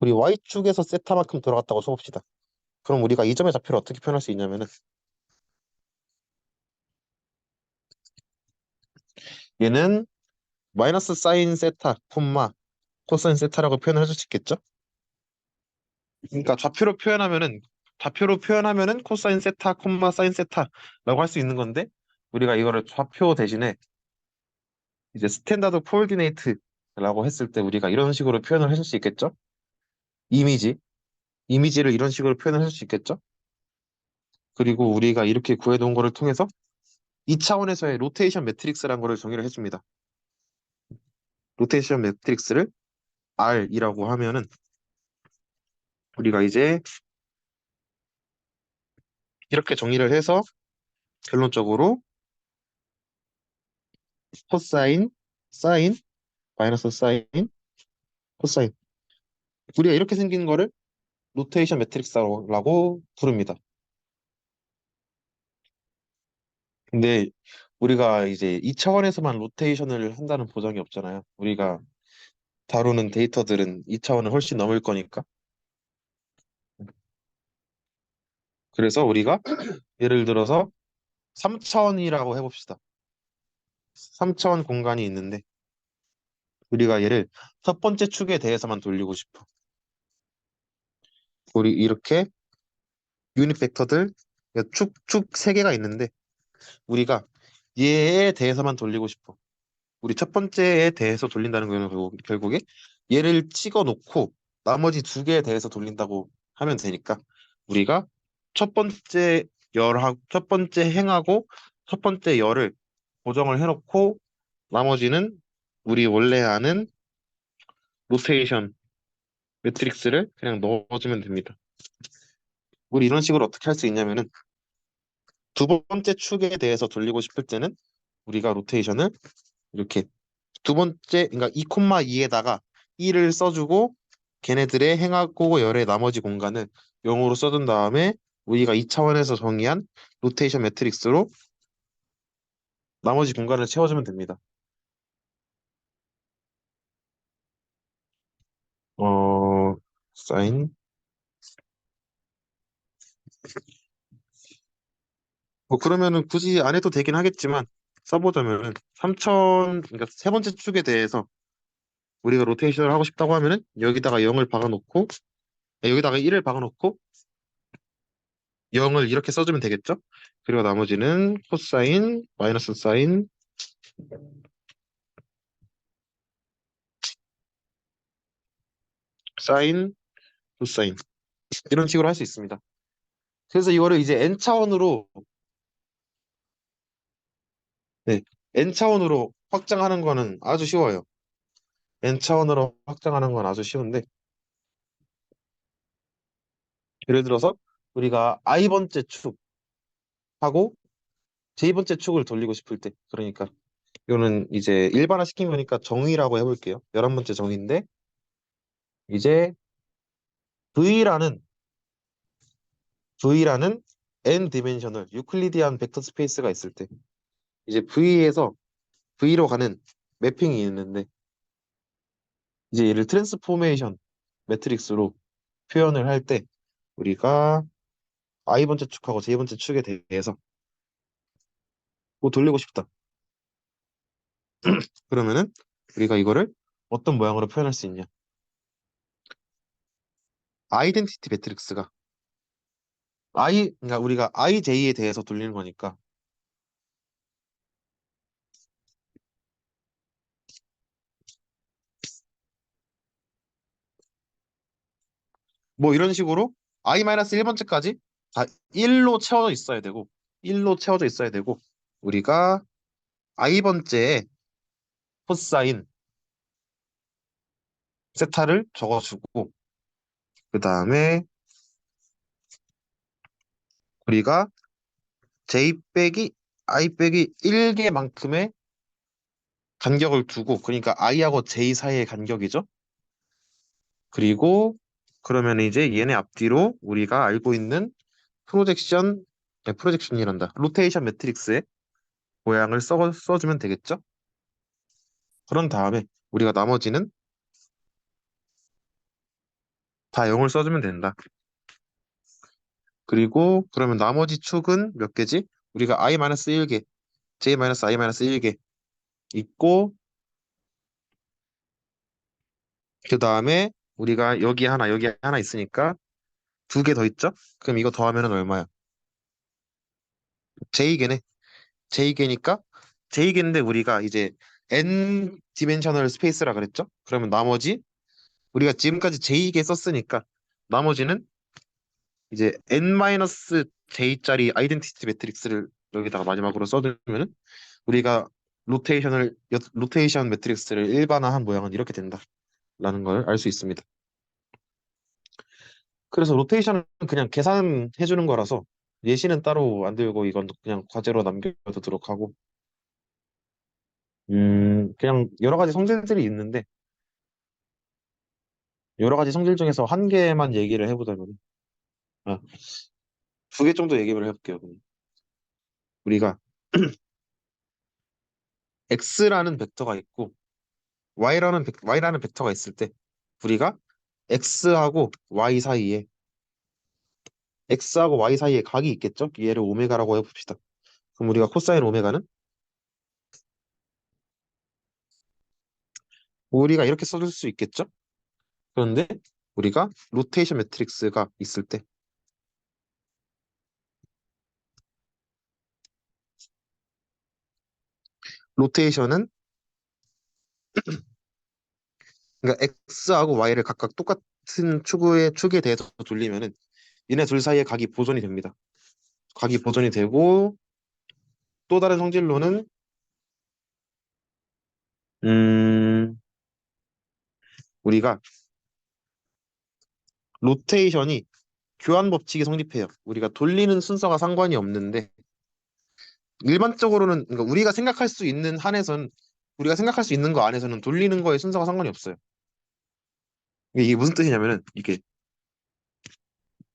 우리 Y축에서 세타만큼 들어갔다고 쳐봅시다. 그럼 우리가 이 점의 좌표를 어떻게 표현할 수 있냐면은 얘는 마이너스 사인 세타 콤마 코사인 세타라고 표현을 해줄 수 있겠죠? 그러니까 좌표로 표현하면은 코사인 세타 콤마 사인 세타라고 할 수 있는 건데 우리가 이거를 좌표 대신에 이제 스탠다드 코오디네이트라고 했을 때 우리가 이런 식으로 표현을 해줄 수 있겠죠? 이미지 이미지를 이런 식으로 표현을 해줄 수 있겠죠? 그리고 우리가 이렇게 구해놓은 거를 통해서 2차원에서의 로테이션 매트릭스라는 거를 정의를 해줍니다. 로테이션 매트릭스를 R이라고 하면은 우리가 이제 이렇게 정의를 해서 결론적으로 코사인, 사인, 마이너스 사인, 코사인. 우리가 이렇게 생긴 거를 로테이션 매트릭스라고 부릅니다. 근데 우리가 이제 이 차원에서만 로테이션을 한다는 보장이 없잖아요. 우리가 다루는 데이터들은 이 차원을 훨씬 넘을 거니까. 그래서 우리가 예를 들어서 3차원이라고 해봅시다. 3차원 공간이 있는데 우리가 얘를 첫 번째 축에 대해서만 돌리고 싶어. 우리 이렇게 유닛 벡터들 축 세 개가 있는데 우리가 얘에 대해서만 돌리고 싶어. 우리 첫 번째에 대해서 돌린다는 거는 결국에 얘를 찍어 놓고 나머지 두 개에 대해서 돌린다고 하면 되니까 우리가 첫 번째 행하고 첫 번째 열을 고정을 해놓고 나머지는 우리 원래 아는 로테이션 매트릭스를 그냥 넣어주면 됩니다. 우리 이런 식으로 어떻게 할 수 있냐면은 두 번째 축에 대해서 돌리고 싶을 때는 우리가 로테이션을 이렇게 두 번째, 그러니까 2,2에다가 1을 써주고 걔네들의 행하고 열의 나머지 공간을 0으로 써준 다음에 우리가 2차원에서 정의한 로테이션 매트릭스로 나머지 공간을 채워주면 됩니다. 사인. 뭐 그러면은 굳이 안 해도 되긴 하겠지만 써보자면은 3천, 그러니까 세 번째 축에 대해서 우리가 로테이션을 하고 싶다고 하면은 여기다가 0을 박아놓고 여기다가 1을 박아놓고 0을 이렇게 써주면 되겠죠? 그리고 나머지는 코사인, 마이너스 사인, 사인, 코사인 이런 식으로 할 수 있습니다. 그래서 이거를 이제 n 차원으로 네, n 차원으로 확장하는 거는 아주 쉬워요. n 차원으로 확장하는 건 아주 쉬운데 예를 들어서 우리가 i 번째 축하고 j 번째 축을 돌리고 싶을 때 그러니까 이거는 이제 일반화 시킨 거니까 정의라고 해볼게요. 11번째 정의인데 이제 V라는 V라는 n 디멘셔널 유클리디안 벡터 스페이스가 있을 때 이제 V에서 V로 가는 매핑이 있는데 이제 얘를 트랜스포메이션 매트릭스로 표현을 할 때 우리가 i 번째 축하고 j 번째 축에 대해서 뭐 돌리고 싶다. 그러면은 우리가 이거를 어떤 모양으로 표현할 수 있냐? 아이덴티티 매트릭스가 그러니까 우리가 ij에 대해서 돌리는 거니까 뭐 이런 식으로 i-1번째까지 다 1로 채워져 있어야 되고 1로 채워져 있어야 되고 우리가 i번째에 코사인 세타를 적어주고 그 다음에 우리가 j 빼기 i 빼기 1개만큼의 간격을 두고 그러니까 i하고 j 사이의 간격이죠. 그리고 그러면 이제 얘네 앞뒤로 우리가 알고 있는 프로젝션이란다. 로테이션 매트릭스의 모양을 써주면 되겠죠. 그런 다음에 우리가 나머지는 다 0을 써주면 된다. 그리고 그러면 나머지 축은 몇 개지? 우리가 i-1개, j-i-1개 있고 그 다음에 우리가 여기 하나 있으니까 두 개 더 있죠? 그럼 이거 더하면은 얼마야? j개네. j개니까 j개인데 우리가 이제 n 디멘셔널 스페이스라 그랬죠? 그러면 나머지 우리가 지금까지 j개 썼으니까 나머지는 이제 n-j짜리 아이덴티티 매트릭스를 여기다가 마지막으로 써두면은 우리가 로테이션 매트릭스를 일반화한 모양은 이렇게 된다라는 걸 알 수 있습니다. 그래서 로테이션은 그냥 계산해 주는 거라서 예시는 따로 안 들고 이건 그냥 과제로 남겨두도록 하고 그냥 여러 가지 성질들이 있는데, 여러 가지 성질 중에서 한 개만 얘기를 해보자면, 아, 두 개 정도 얘기를 해볼게요. 그냥. 우리가 X라는 벡터가 있고, Y라는 벡터가 있을 때, 우리가 X하고 Y 사이에, X하고 Y 사이에 각이 있겠죠? 얘를 오메가라고 해봅시다. 그럼 우리가 코사인 오메가는 우리가 이렇게 써줄 수 있겠죠? 그런데 우리가 로테이션 매트릭스가 있을 때 로테이션은 그러니까 x하고 y를 각각 똑같은 축에 대해서 돌리면은 얘네 둘 사이에 각이 보존이 됩니다. 각이 보존이 되고 또 다른 성질로는 음 우리가 로테이션이 교환 법칙이 성립해요. 우리가 돌리는 순서가 상관이 없는데 일반적으로는 그러니까 우리가 생각할 수 있는 거 안에서는 돌리는 거에 순서가 상관이 없어요. 이게 무슨 뜻이냐면은 이게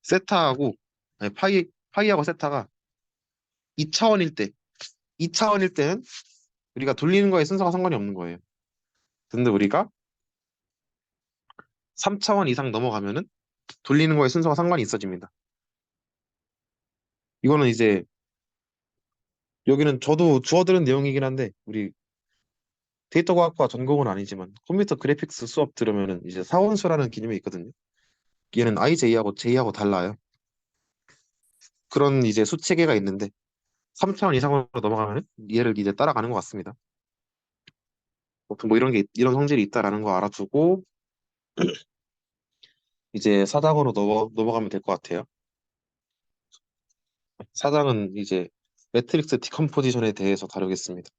세타하고 아니 파이하고 세타가 2차원일 때 2차원일 때는 우리가 돌리는 거에 순서가 상관이 없는 거예요. 근데 우리가 3차원 이상 넘어가면은 돌리는 거에 순서가 상관이 있어집니다. 이거는 이제 여기는 저도 주워들은 내용이긴 한데 우리 데이터과학과 전공은 아니지만 컴퓨터 그래픽스 수업 들으면은 이제 사원수라는 개념이 있거든요. 얘는 IJ하고 J하고 달라요. 그런 이제 수체계가 있는데 3차원 이상으로 넘어가면은 얘를 이제 따라가는 것 같습니다. 뭐 이런 성질이 있다라는 거 알아두고 이제 사당으로 넘어가면 될 것 같아요. 사당은 이제 매트릭스 디컴포지션에 대해서 다루겠습니다.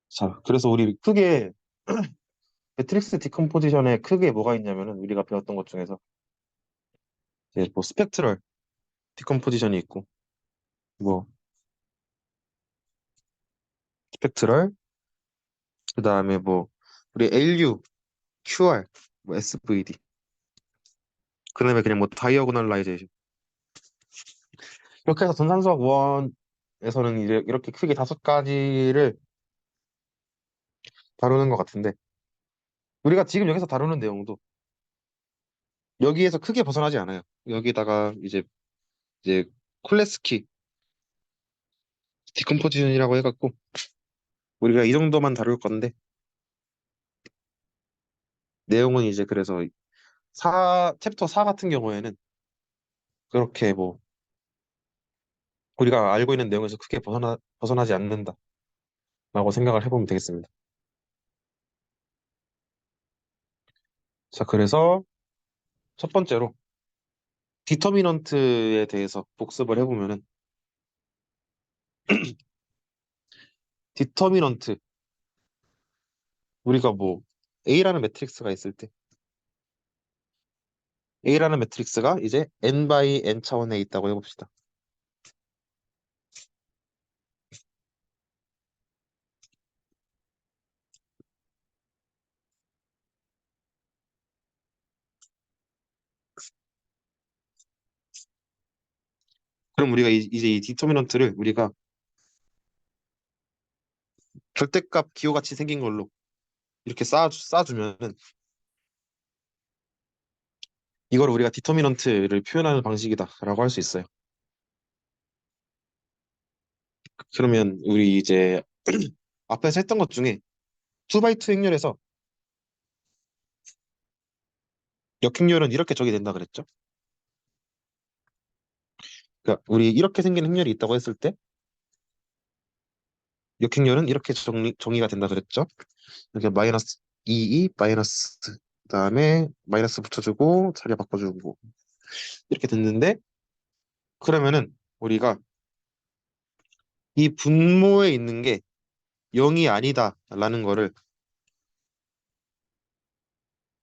자, 그래서 우리 크게 매트릭스 디컴포지션에 크게 뭐가 있냐면은 우리가 배웠던 것 중에서 이제 뭐 스펙트럴 디컴포지션이 있고 뭐 스펙트럴 그다음에 뭐 우리 LU, QR, 뭐 SVD 그다음에 그냥 뭐 다이어고널라이제이션 이렇게 해서 전산수학 1에서는 이제 이렇게 크게 다섯 가지를 다루는 것 같은데 우리가 지금 여기서 다루는 내용도 여기에서 크게 벗어나지 않아요. 여기다가 이제 콜레스키 디컴포지션이라고 해갖고 우리가 이 정도만 다룰 건데 내용은 이제 그래서 챕터 4 같은 경우에는 그렇게 뭐 우리가 알고 있는 내용에서 크게 벗어나지 않는다라고 생각을 해보면 되겠습니다. 자, 그래서 첫 번째로 디터미넌트에 대해서 복습을 해보면은 디터미넌트 우리가 뭐 A라는 매트릭스가 있을 때 A라는 매트릭스가 이제 n 바이 n 차원에 있다고 해봅시다. 그럼 우리가 이제 이 디터미넌트를 우리가 절대값 기호같이 생긴 걸로 이렇게 쌓아주면은 이걸 우리가 디터미넌트를 표현하는 방식이다라고 할 수 있어요. 그러면 우리 이제 앞에서 했던 것 중에 2x2 행렬에서 역행렬은 이렇게 적이 된다 그랬죠? 그러니까 우리 이렇게 생긴 행렬이 있다고 했을 때 역행렬은 이렇게 정의가 된다 그랬죠? 이렇게 마이너스 2, 마이너스 그다음에 마이너스 붙여주고 자리 바꿔주고 이렇게 됐는데 그러면은 우리가 이 분모에 있는 게 0이 아니다라는 거를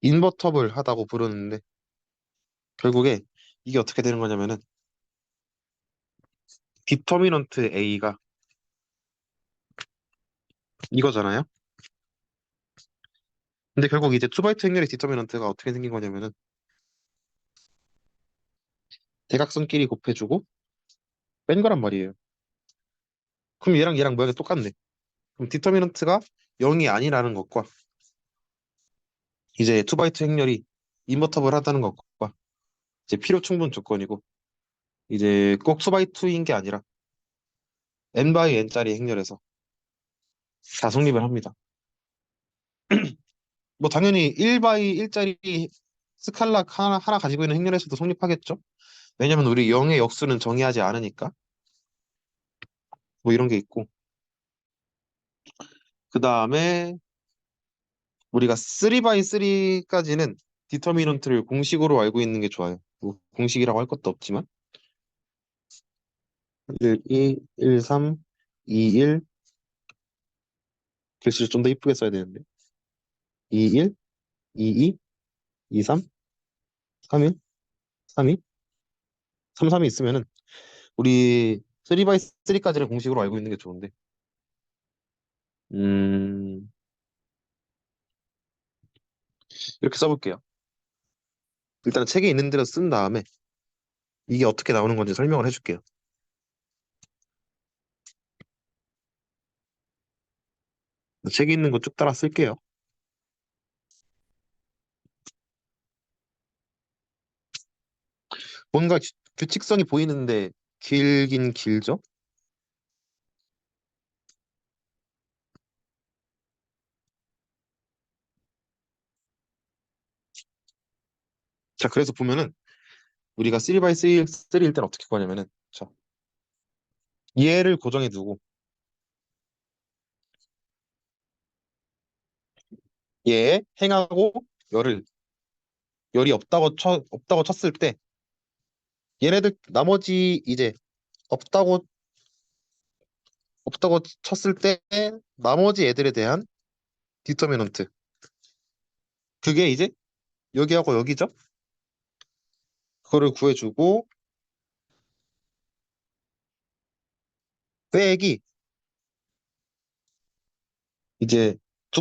인버터블 하다고 부르는데 결국에 이게 어떻게 되는 거냐면은 디터미넌트 A가 이거잖아요. 근데 결국 이제 2x2 행렬의 디터미넌트가 어떻게 생긴 거냐면은 대각선끼리 곱해주고 뺀 거란 말이에요. 그럼 얘랑 모양이 똑같네. 그럼 디터미넌트가 0이 아니라는 것과 이제 2x2 행렬이 인버터블 하다는 것과 이제 필요 충분 조건이고 이제 꼭 2x2인 게 아니라 n by n짜리 행렬에서 다 성립을 합니다. 뭐 당연히 1 by 1짜리 스칼라 하나 가지고 있는 행렬에서도 성립하겠죠. 왜냐면 우리 0의 역수는 정의하지 않으니까 뭐 이런 게 있고 그 다음에 우리가 3 by 3까지는 디터미넌트를 공식으로 알고 있는 게 좋아요. 뭐 공식이라고 할 것도 없지만 1, 2, 1, 3, 2, 1 글씨를 좀 더 이쁘게 써야 되는데 2, 1, 2, 2, 2, 3, 3, 1, 3, 2, 3, 3이 있으면은 우리 3 by 3까지는 공식으로 알고 있는 게 좋은데 음 이렇게 써볼게요. 일단 책에 있는 대로 쓴 다음에 이게 어떻게 나오는 건지 설명을 해줄게요. 책에 있는 거 쭉 따라 쓸게요. 뭔가 규칙성이 보이는데 길긴 길죠? 자, 그래서 보면은 우리가 3 by 3일 때는 어떻게 구하냐면은 자, 얘를 고정해 두고 얘 행하고 열을 열이 없다고 쳤을 때 얘네들 나머지 이제 없다고 없다고 쳤을 때 나머지 애들에 대한 디터미넌트 그게 이제 여기하고 여기죠? 그거를 구해주고 빼기 이제 두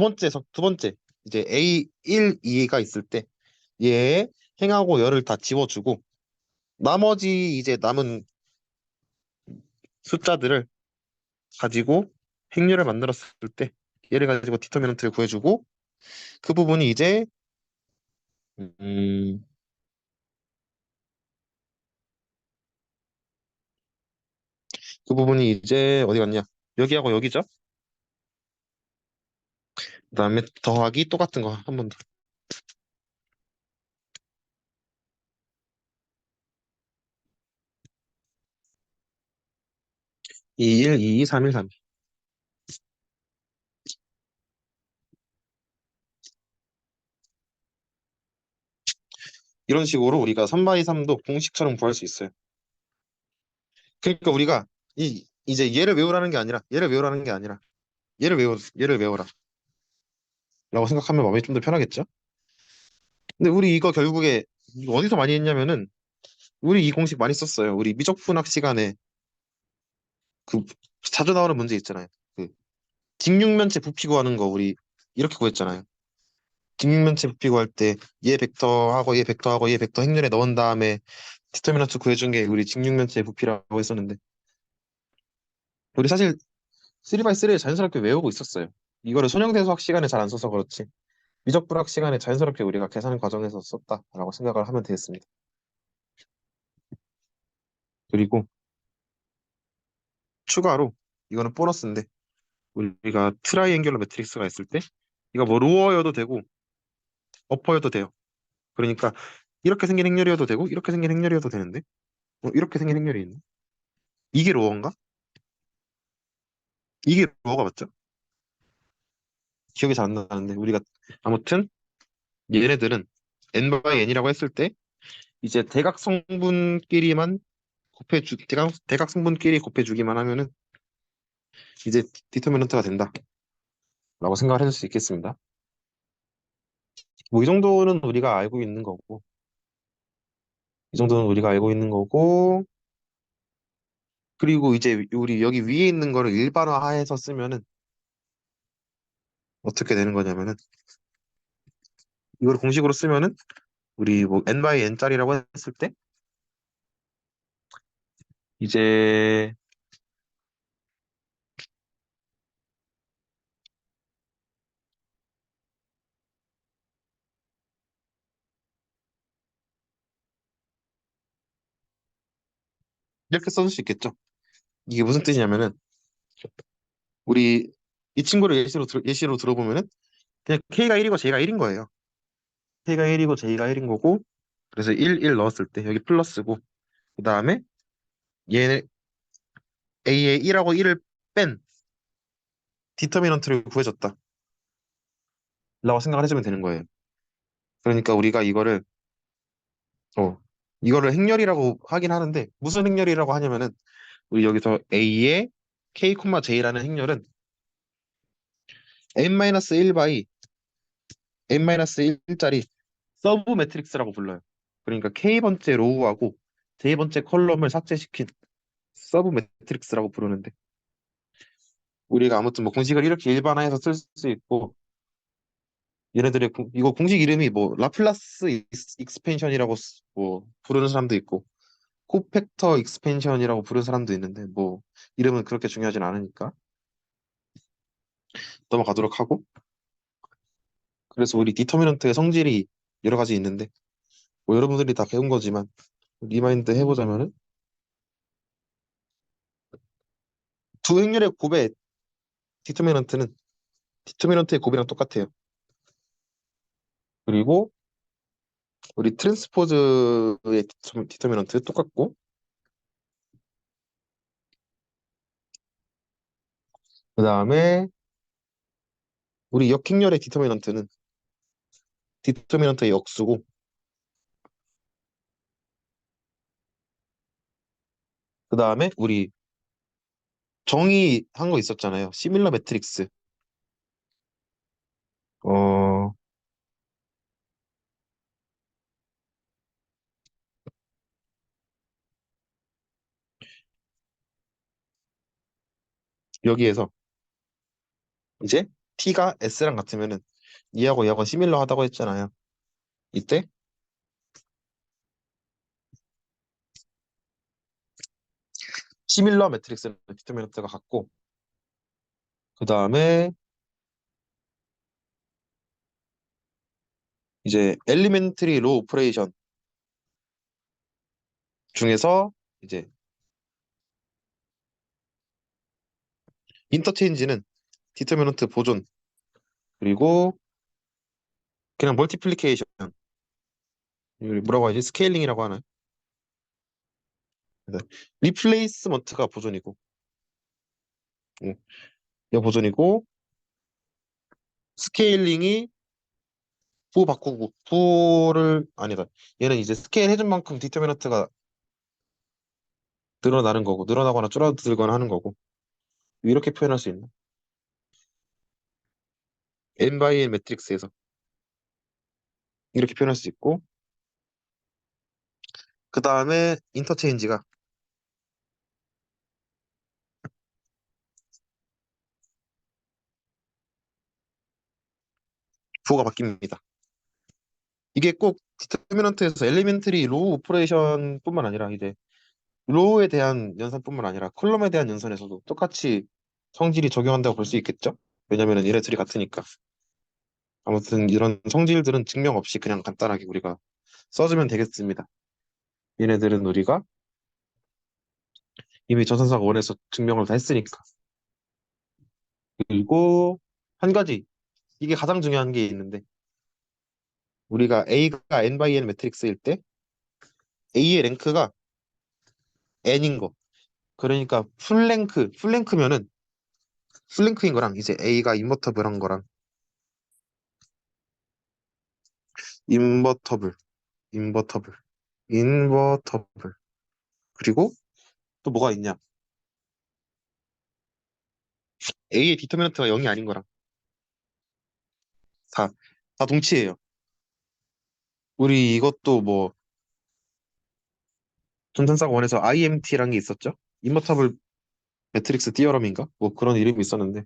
번째 이제 A 1, 2가 있을 때 얘 행하고 열을 다 지워주고 나머지 이제 남은 숫자들을 가지고 행렬을 만들었을 때 얘를 가지고 디터미넌트를 구해주고 그 부분이 이제 음, 그 부분이 이제 어디 갔냐? 여기하고 여기죠? 그다음에 더하기 똑같은 거 한 번 더. 2, 1, 2, 2, 3, 1, 3. 이런 식으로 우리가 3 바이 3도 공식처럼 구할 수 있어요. 그러니까 우리가 이제 얘를 외우라는 게 아니라 얘를 외워라 라고 생각하면 마음이 좀 더 편하겠죠? 근데 우리 이거 결국에 이거 어디서 많이 했냐면은 우리 이 공식 많이 썼어요. 우리 미적분학 시간에 그 자주 나오는 문제 있잖아요. 그 직육면체 부피 구하는 거 우리 이렇게 구했잖아요. 직육면체 부피 구할 때 얘 벡터하고 얘 벡터하고 얘 벡터 행렬에 넣은 다음에 디터미넌트 구해준 게 우리 직육면체 부피라고 했었는데 우리 사실 3x3를 자연스럽게 외우고 있었어요. 이거를 손형대수학 시간에 잘 안 써서 그렇지 미적분학 시간에 자연스럽게 우리가 계산 과정에서 썼다라고 생각을 하면 되겠습니다. 그리고 추가로 이거는 보너스인데 우리가 트라이앵귤러 매트릭스가 있을 때 이거 뭐 로어여도 되고 어퍼여도 돼요. 그러니까 이렇게 생긴 행렬이어도 되고 이렇게 생긴 행렬이어도 되는데 이렇게 생긴 행렬이 있네. 이게 로어인가? 이게 로어가 맞죠? 기억이 잘 안 나는데 우리가 아무튼 얘네들은 n by n이라고 했을 때 이제 대각성분끼리만 대각성분끼리 곱해주기만 하면은 이제 디터미넌트가 된다라고 생각을 해줄 수 있겠습니다. 뭐 이 정도는 우리가 알고 있는 거고, 이 정도는 우리가 알고 있는 거고, 그리고 이제 우리 여기 위에 있는 거를 일반화해서 쓰면은 어떻게 되는 거냐면은, 이걸 공식으로 쓰면은 우리 뭐 n by n짜리라고 했을 때 이제 이렇게 써줄 수 있겠죠. 이게 무슨 뜻이냐면은 우리 이 친구를 예시로 들어보면은 그냥 k가 1이고 j가 1인 거예요. k가 1이고 j가 1인 거고, 그래서 1 넣었을 때 여기 플러스고, 그 다음에 얘 a의 1하고 1을 뺀 디터미넌트를 구해줬다 라고 생각을 해주면 되는 거예요. 그러니까 우리가 어, 이거를 행렬이라고 하긴 하는데, 무슨 행렬이라고 하냐면은 우리 여기서 a의 k, j라는 행렬은 n-1 by n-1짜리 서브 매트릭스라고 불러요. 그러니까 k번째 로우하고 j번째 컬럼을 삭제시킨 서브 매트릭스라고 부르는데, 우리가 아무튼 뭐 공식을 이렇게 일반화해서 쓸 수 있고, 얘네들의 이거 공식 이름이 뭐 라플라스 익스펜션이라고 뭐 부르는 사람도 있고 코팩터 익스펜션이라고 부르는 사람도 있는데, 뭐 이름은 그렇게 중요하진 않으니까 넘어가도록 하고, 그래서 우리 디터미넌트의 성질이 여러 가지 있는데 뭐 여러분들이 다 배운 거지만 리마인드 해보자면은 두 행렬의 곱의 디터미넌트는 디터미넌트의 곱이랑 똑같아요. 그리고 우리 트랜스포즈의 디터미넌트 똑같고, 그 다음에 우리 역행렬의 디터미넌트는 디터미넌트의 역수고, 그 다음에 우리 정의한 거 있었잖아요. 시밀러 매트릭스. 어, 여기에서 이제 t가 s랑 같으면은 얘하고 얘하고 시밀러 하다고 했잖아요. 이때 시밀러 매트릭스는 디터미넌트가 같고, 그 다음에 이제 엘리멘트리 로 오퍼레이션 중에서 이제 인터체인지는 디터미넌트 보존, 그리고 그냥 멀티플리케이션, 이걸 뭐라고 하지? 스케일링이라고 하나요? 리플레이스먼트가 보존이고, 응, 이거 보존이고, 스케일링이 부 바꾸고 부를 아니다. 얘는 이제 스케일 해준 만큼 디터미넌트가 늘어나는 거고, 늘어나거나 줄어들거나 하는 거고, 이렇게 표현할 수 있나? n by n 매트릭스에서 이렇게 표현할 수 있고, 그 다음에 인터체인지가 부호가 바뀝니다. 이게 꼭 디터미넌트에서 엘리멘트리 로우 오퍼레이션뿐만 아니라 이제 로우에 대한 연산뿐만 아니라 컬럼에 대한 연산에서도 똑같이 성질이 적용한다고 볼 수 있겠죠? 왜냐면은 얘네 둘이 같으니까. 아무튼 이런 성질들은 증명 없이 그냥 간단하게 우리가 써주면 되겠습니다. 얘네들은 우리가 이미 전산사가 원해서 증명을 다 했으니까. 그리고 한 가지, 이게 가장 중요한 게 있는데, 우리가 A가 n by n 매트릭스일 때 A의 랭크가 n인 거. 그러니까 풀랭크인 거랑 이제 A가 인버터블한 거랑 인버터블, 인버터블, 인버터블. 그리고 또 뭐가 있냐? A의 디터미넌트가 0이 아닌 거랑 다, 다 동치예요. 우리 이것도 뭐 전산사가 원에서 IMT라는 게 있었죠? 인버터블 매트릭스 디어럼인가? 뭐 그런 이름이 있었는데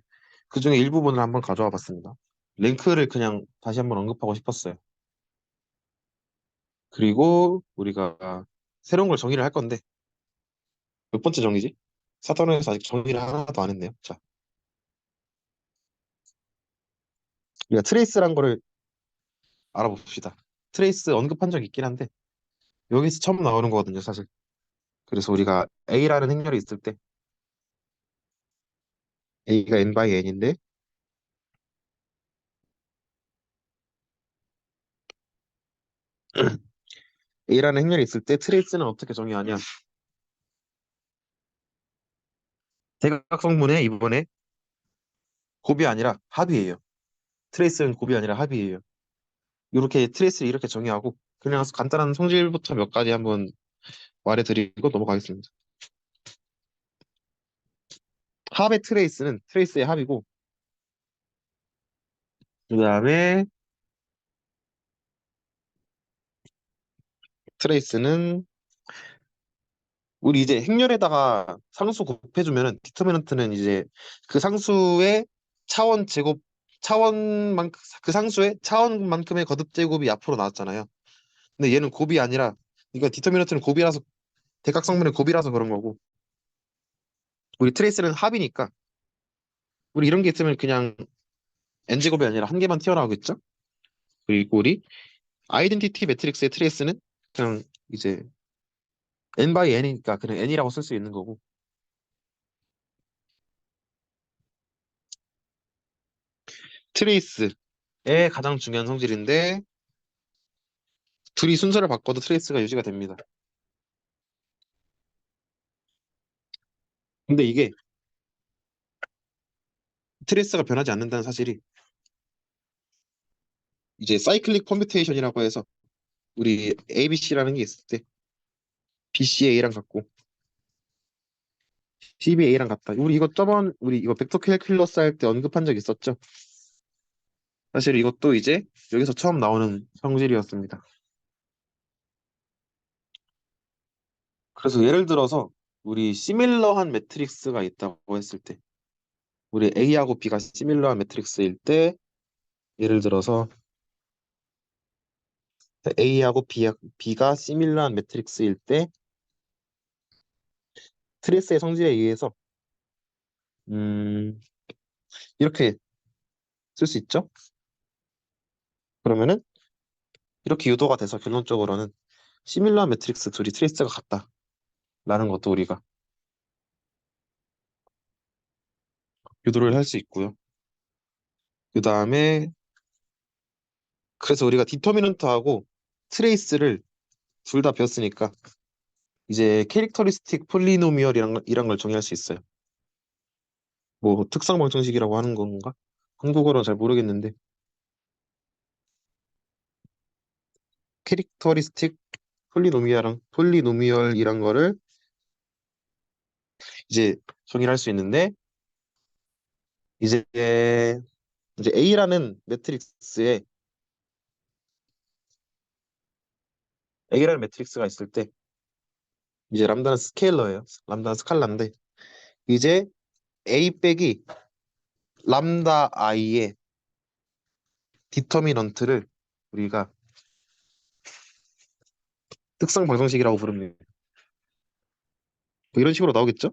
그 중에 일부분을 한번 가져와 봤습니다. 랭크를 그냥 다시 한번 언급하고 싶었어요. 그리고 우리가 새로운 걸 정의를 할 건데 몇 번째 정의지? 사전에서 아직 정의를 하나도 안 했네요. 자, 우리가 트레이스란 거를 알아봅시다. 트레이스 언급한 적 있긴 한데 여기서 처음 나오는 거거든요, 사실. 그래서 우리가 A라는 행렬이 있을 때 A가 n by n인데 A라는 행렬이 있을 때 트레이스는 어떻게 정의하냐? 대각성분의 이번에 곱이 아니라 합이에요. 트레이스는 곱이 아니라 합이에요. 이렇게 트레이스를 이렇게 정의하고 그냥 간단한 성질부터 몇 가지 한번 말해드리고 넘어가겠습니다. 합의 트레이스는 트레이스의 합이고 그 다음에 트레이스는 우리 이제 행렬에다가 상수 곱해주면은 디터미넌트는 이제 그 상수의 차원 제곱 차원만큼 그 상수의 차원만큼의 거듭 제곱이 앞으로 나왔잖아요. 근데 얘는 곱이 아니라 이거 디터미넌트는 곱이라서 대각성분의 곱이라서 그런 거고 우리 트레이스는 합이니까 우리 이런 게 있으면 그냥 n 제곱이 아니라 한 개만 튀어나오겠죠? 그리고 우리 아이덴티티 매트릭스의 트레이스는 그냥 이제 n by n이니까 그냥 n이라고 쓸 수 있는 거고 트레이스의 가장 중요한 성질인데 둘이 순서를 바꿔도 트레이스가 유지가 됩니다. 근데 이게 트레이스가 변하지 않는다는 사실이 이제 사이클릭 컴퓨테이션이라고 해서 우리 ABC라는 게 있을 때 BCA랑 같고 CBA랑 같다. 우리 이거 저번 우리 이거 벡터 캘큘러스 할 때 언급한 적 있었죠? 사실 이것도 이제 여기서 처음 나오는 성질이었습니다. 그래서 예를 들어서 우리 시밀러한 매트릭스가 있다고 했을 때 우리 A하고 B가 시밀러한 매트릭스일 때 예를 들어서 A하고 B가 시밀러한 매트릭스일 때 트레이스의 성질에 의해서 음, 이렇게 쓸 수 있죠? 그러면은 이렇게 유도가 돼서 결론적으로는 시밀러한 매트릭스 둘이 트레이스가 같다라는 것도 우리가 유도를 할 수 있고요. 그 다음에 그래서 우리가 디터미넌트하고 트레이스를 둘 다 배웠으니까 이제 캐릭터리스틱 폴리노미얼이란 걸 정의할 수 있어요. 뭐 특성 방정식이라고 하는 건가? 한국어로는 잘 모르겠는데 캐릭터리스틱 폴리노미얼이란 거를 이제 정의할 수 있는데 이제 이제 A라는 매트릭스가 있을 때 이제 람다는 스케일러예요. 람다는 스칼라인데 이제 A 빼기 람다 i의 디터미넌트를 우리가 특성 방정식이라고 부릅니다. 뭐 이런 식으로 나오겠죠?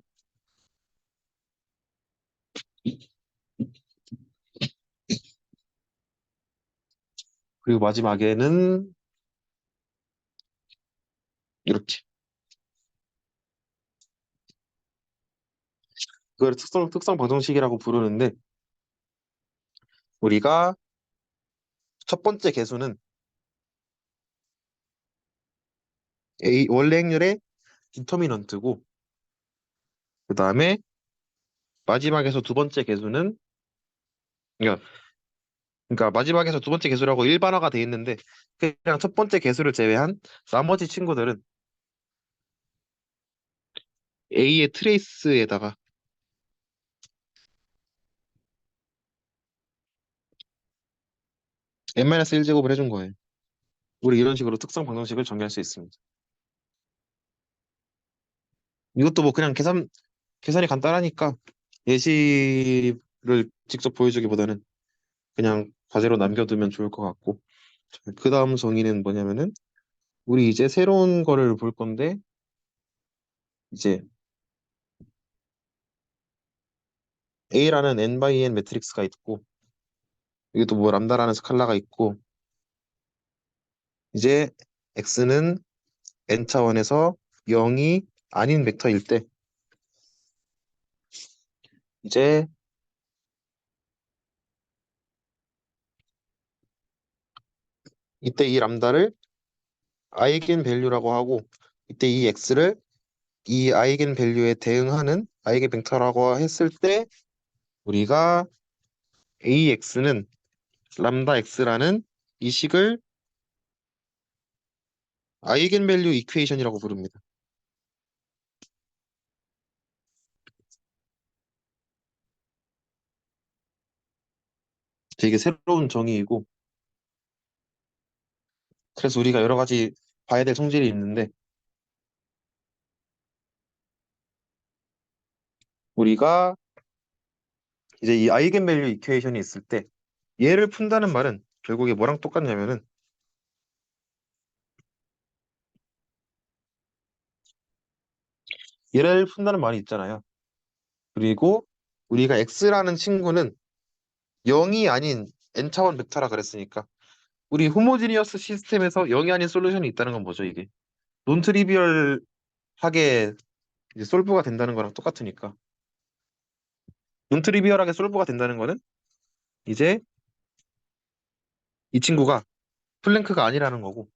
그리고 마지막에는 이렇게 그걸 특성 방정식이라고 부르는데 우리가 첫 번째 개수는 A 원래 행렬의 디터미넌트고 그 다음에 마지막에서 두 번째 개수는 그러니까, 그러니까 마지막에서 두 번째 개수라고 일반화가 돼 있는데 그냥 첫 번째 개수를 제외한 나머지 친구들은 A의 트레이스에다가 n-1제곱을 해준 거예요. 우리 이런 식으로 특성 방정식을 정리할 수 있습니다. 이것도 뭐 그냥 계산이 간단하니까 예시를 직접 보여주기보다는 그냥 과제로 남겨두면 좋을 것 같고. 그 다음 정의는 뭐냐면은 우리 이제 새로운 거를 볼 건데 이제 A라는 n by n 매트릭스가 있고 이것도 뭐 람다라는 스칼라가 있고 이제 X는 n 차원에서 0이 아닌 벡터일 때 이제 이때 이 람다를 아이겐 밸류라고 하고 이때 이 X를 이 아이겐 밸류에 대응하는 아이겐 벡터라고 했을 때 우리가 AX는 람다 X라는 이 식을 아이겐 밸류 이퀘이션이라고 부릅니다. 되게 새로운 정의이고 그래서 우리가 여러 가지 봐야 될 성질이 있는데 우리가 이제 이 아이겐 밸류 이퀘이션이 있을 때 얘를 푼다는 말은 결국에 뭐랑 똑같냐면은 얘를 푼다는 말이 있잖아요. 그리고 우리가 X라는 친구는 0이 아닌 n차원 벡터라 그랬으니까 우리 호모지니어스 시스템에서 0이 아닌 솔루션이 있다는 건 뭐죠, 이게? 논 트리비얼하게 이제 솔브가 된다는 거랑 똑같으니까. 논 트리비얼하게 솔브가 된다는 거는 이제 이 친구가 플랭크가 아니라는 거고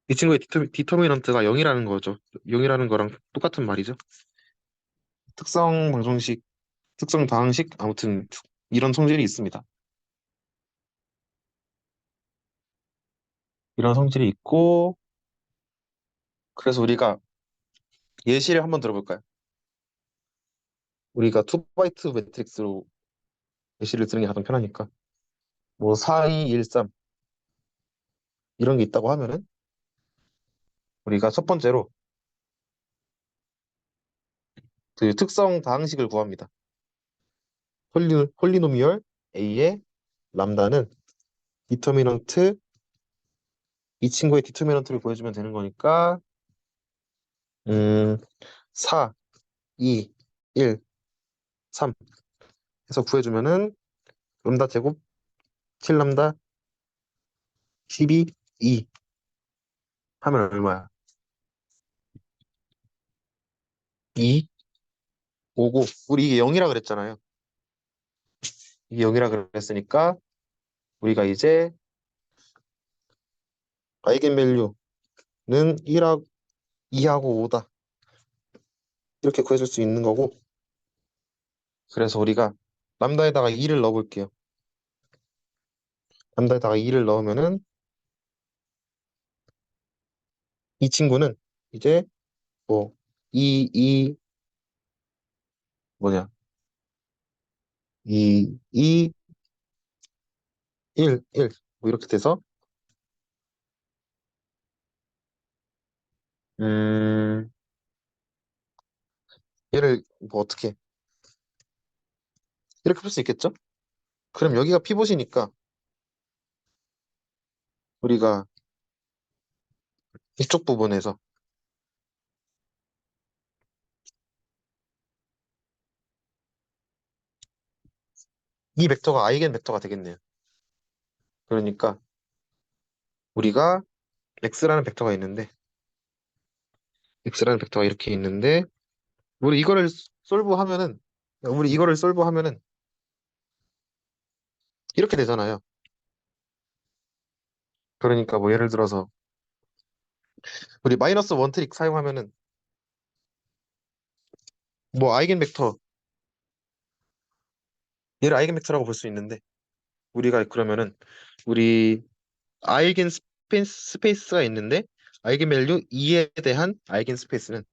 이 친구의 디터미넌트가 0이라는 거죠. 0이라는 거랑 똑같은 말이죠. 특성 방정식, 특성 다항식 아무튼 이런 성질이 있습니다. 이런 성질이 있고 그래서 우리가 예시를 한번 들어볼까요? 우리가 2x 매트릭스로 예시를 드는 게 가장 편하니까 뭐 4, 2, 1, 3 이런 게 있다고 하면은 우리가 첫 번째로 그 특성 다항식을 구합니다. 폴리노미얼 A의 람다는 디터미넌트 이 친구의 디터미넌트를 보여주면 되는 거니까 4, 2, 1, 3 해서 구해주면은 람다 제곱 7람다 12, 2 하면 얼마야? 2, 5고 우리 이게 0이라 그랬잖아요. 이게 0이라 그랬으니까 우리가 이제 아이겐밸류는 1하고 2하고 5다 이렇게 구해줄 수 있는 거고 그래서 우리가 람다에다가 2를 넣어볼게요. 람다에다가 2를 넣으면은 이 친구는 이제 뭐 2, 뭐냐 2, 1, 뭐 이렇게 돼서 음 얘를 뭐 어떻게 이렇게 풀 수 있겠죠? 그럼 여기가 피봇이니까 우리가 이쪽 부분에서 이 벡터가 아이겐 벡터가 되겠네요. 그러니까 우리가 x라는 벡터가 있는데 x라는 벡터가 이렇게 있는데 우리 이거를 솔브하면은 우리 이거를 솔브하면은 이렇게 되잖아요. 그러니까 뭐 예를 들어서 우리 마이너스 원 트릭 사용하면은 뭐 아이겐 벡터 얘를 아이겐 벡터라고 볼 수 있는데 우리가 그러면은 우리 아이겐 스페이스가 있는데 아이겐 밸류 2에 대한 아이겐 스페이스는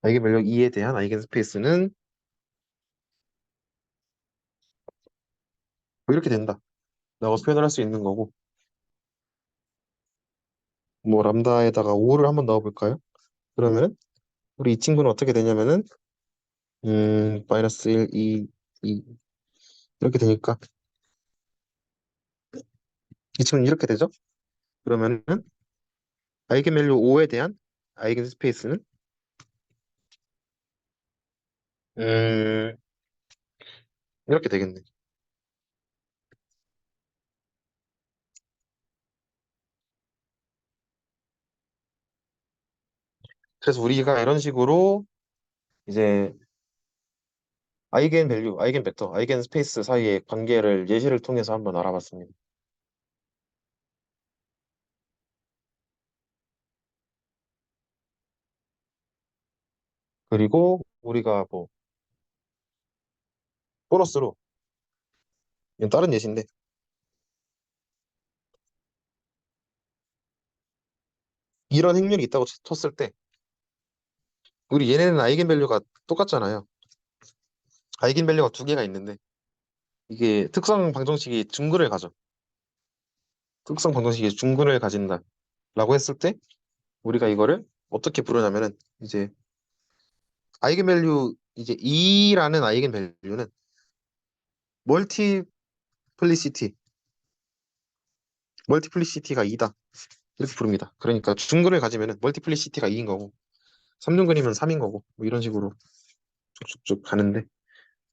아이겐 밸류 2에 대한 아이겐 스페이스는 뭐 이렇게 된다 라고 표현을 할 수 있는 거고 뭐 람다에다가 5를 한번 넣어볼까요? 그러면은 우리 이 친구는 어떻게 되냐면은 마이너스 1, 2 이렇게 되니까 이 친구는 이렇게 되죠? 그러면은 아이겐밸류 5에 대한 아이겐 스페이스는 음, 이렇게 되겠네. 그래서 우리가 이런 식으로 이제 아이겐밸류, 아이겐벡터, 아이겐 스페이스 사이의 관계를 예시를 통해서 한번 알아봤습니다. 그리고 우리가 뭐 보너스로 이건 다른 예시인데 이런 행렬이 있다고 쳤을 때 우리 얘네는 아이겐밸류가 똑같잖아요. 아이겐밸류가 두 개가 있는데 이게 특성 방정식이 중근을 가져. 특성 방정식이 중근을 가진다. 라고 했을 때 우리가 이거를 어떻게 부르냐면은 이제 아이겐밸류 이제 2라는 아이겐밸류는 멀티플리시티 멀티플리시티가 2다 이렇게 부릅니다. 그러니까 중근을 가지면은 멀티플리시티가 2인 거고 3중근이면 3인 거고 뭐 이런 식으로 쭉쭉쭉 가는데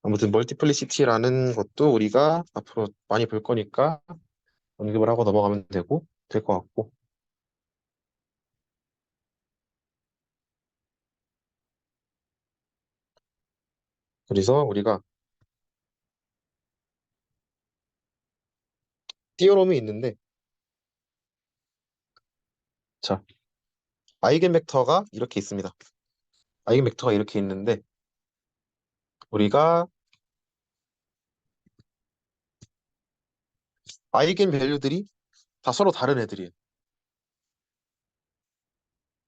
아무튼 멀티플리시티라는 것도 우리가 앞으로 많이 볼 거니까 언급을 하고 넘어가면 되고 될 것 같고 그래서 우리가 띠어롬이 있는데 자 아이겐 벡터가 이렇게 있습니다. 아이겐 벡터가 이렇게 있는데 우리가 아이겐 밸류들이 다 서로 다른 애들이에요.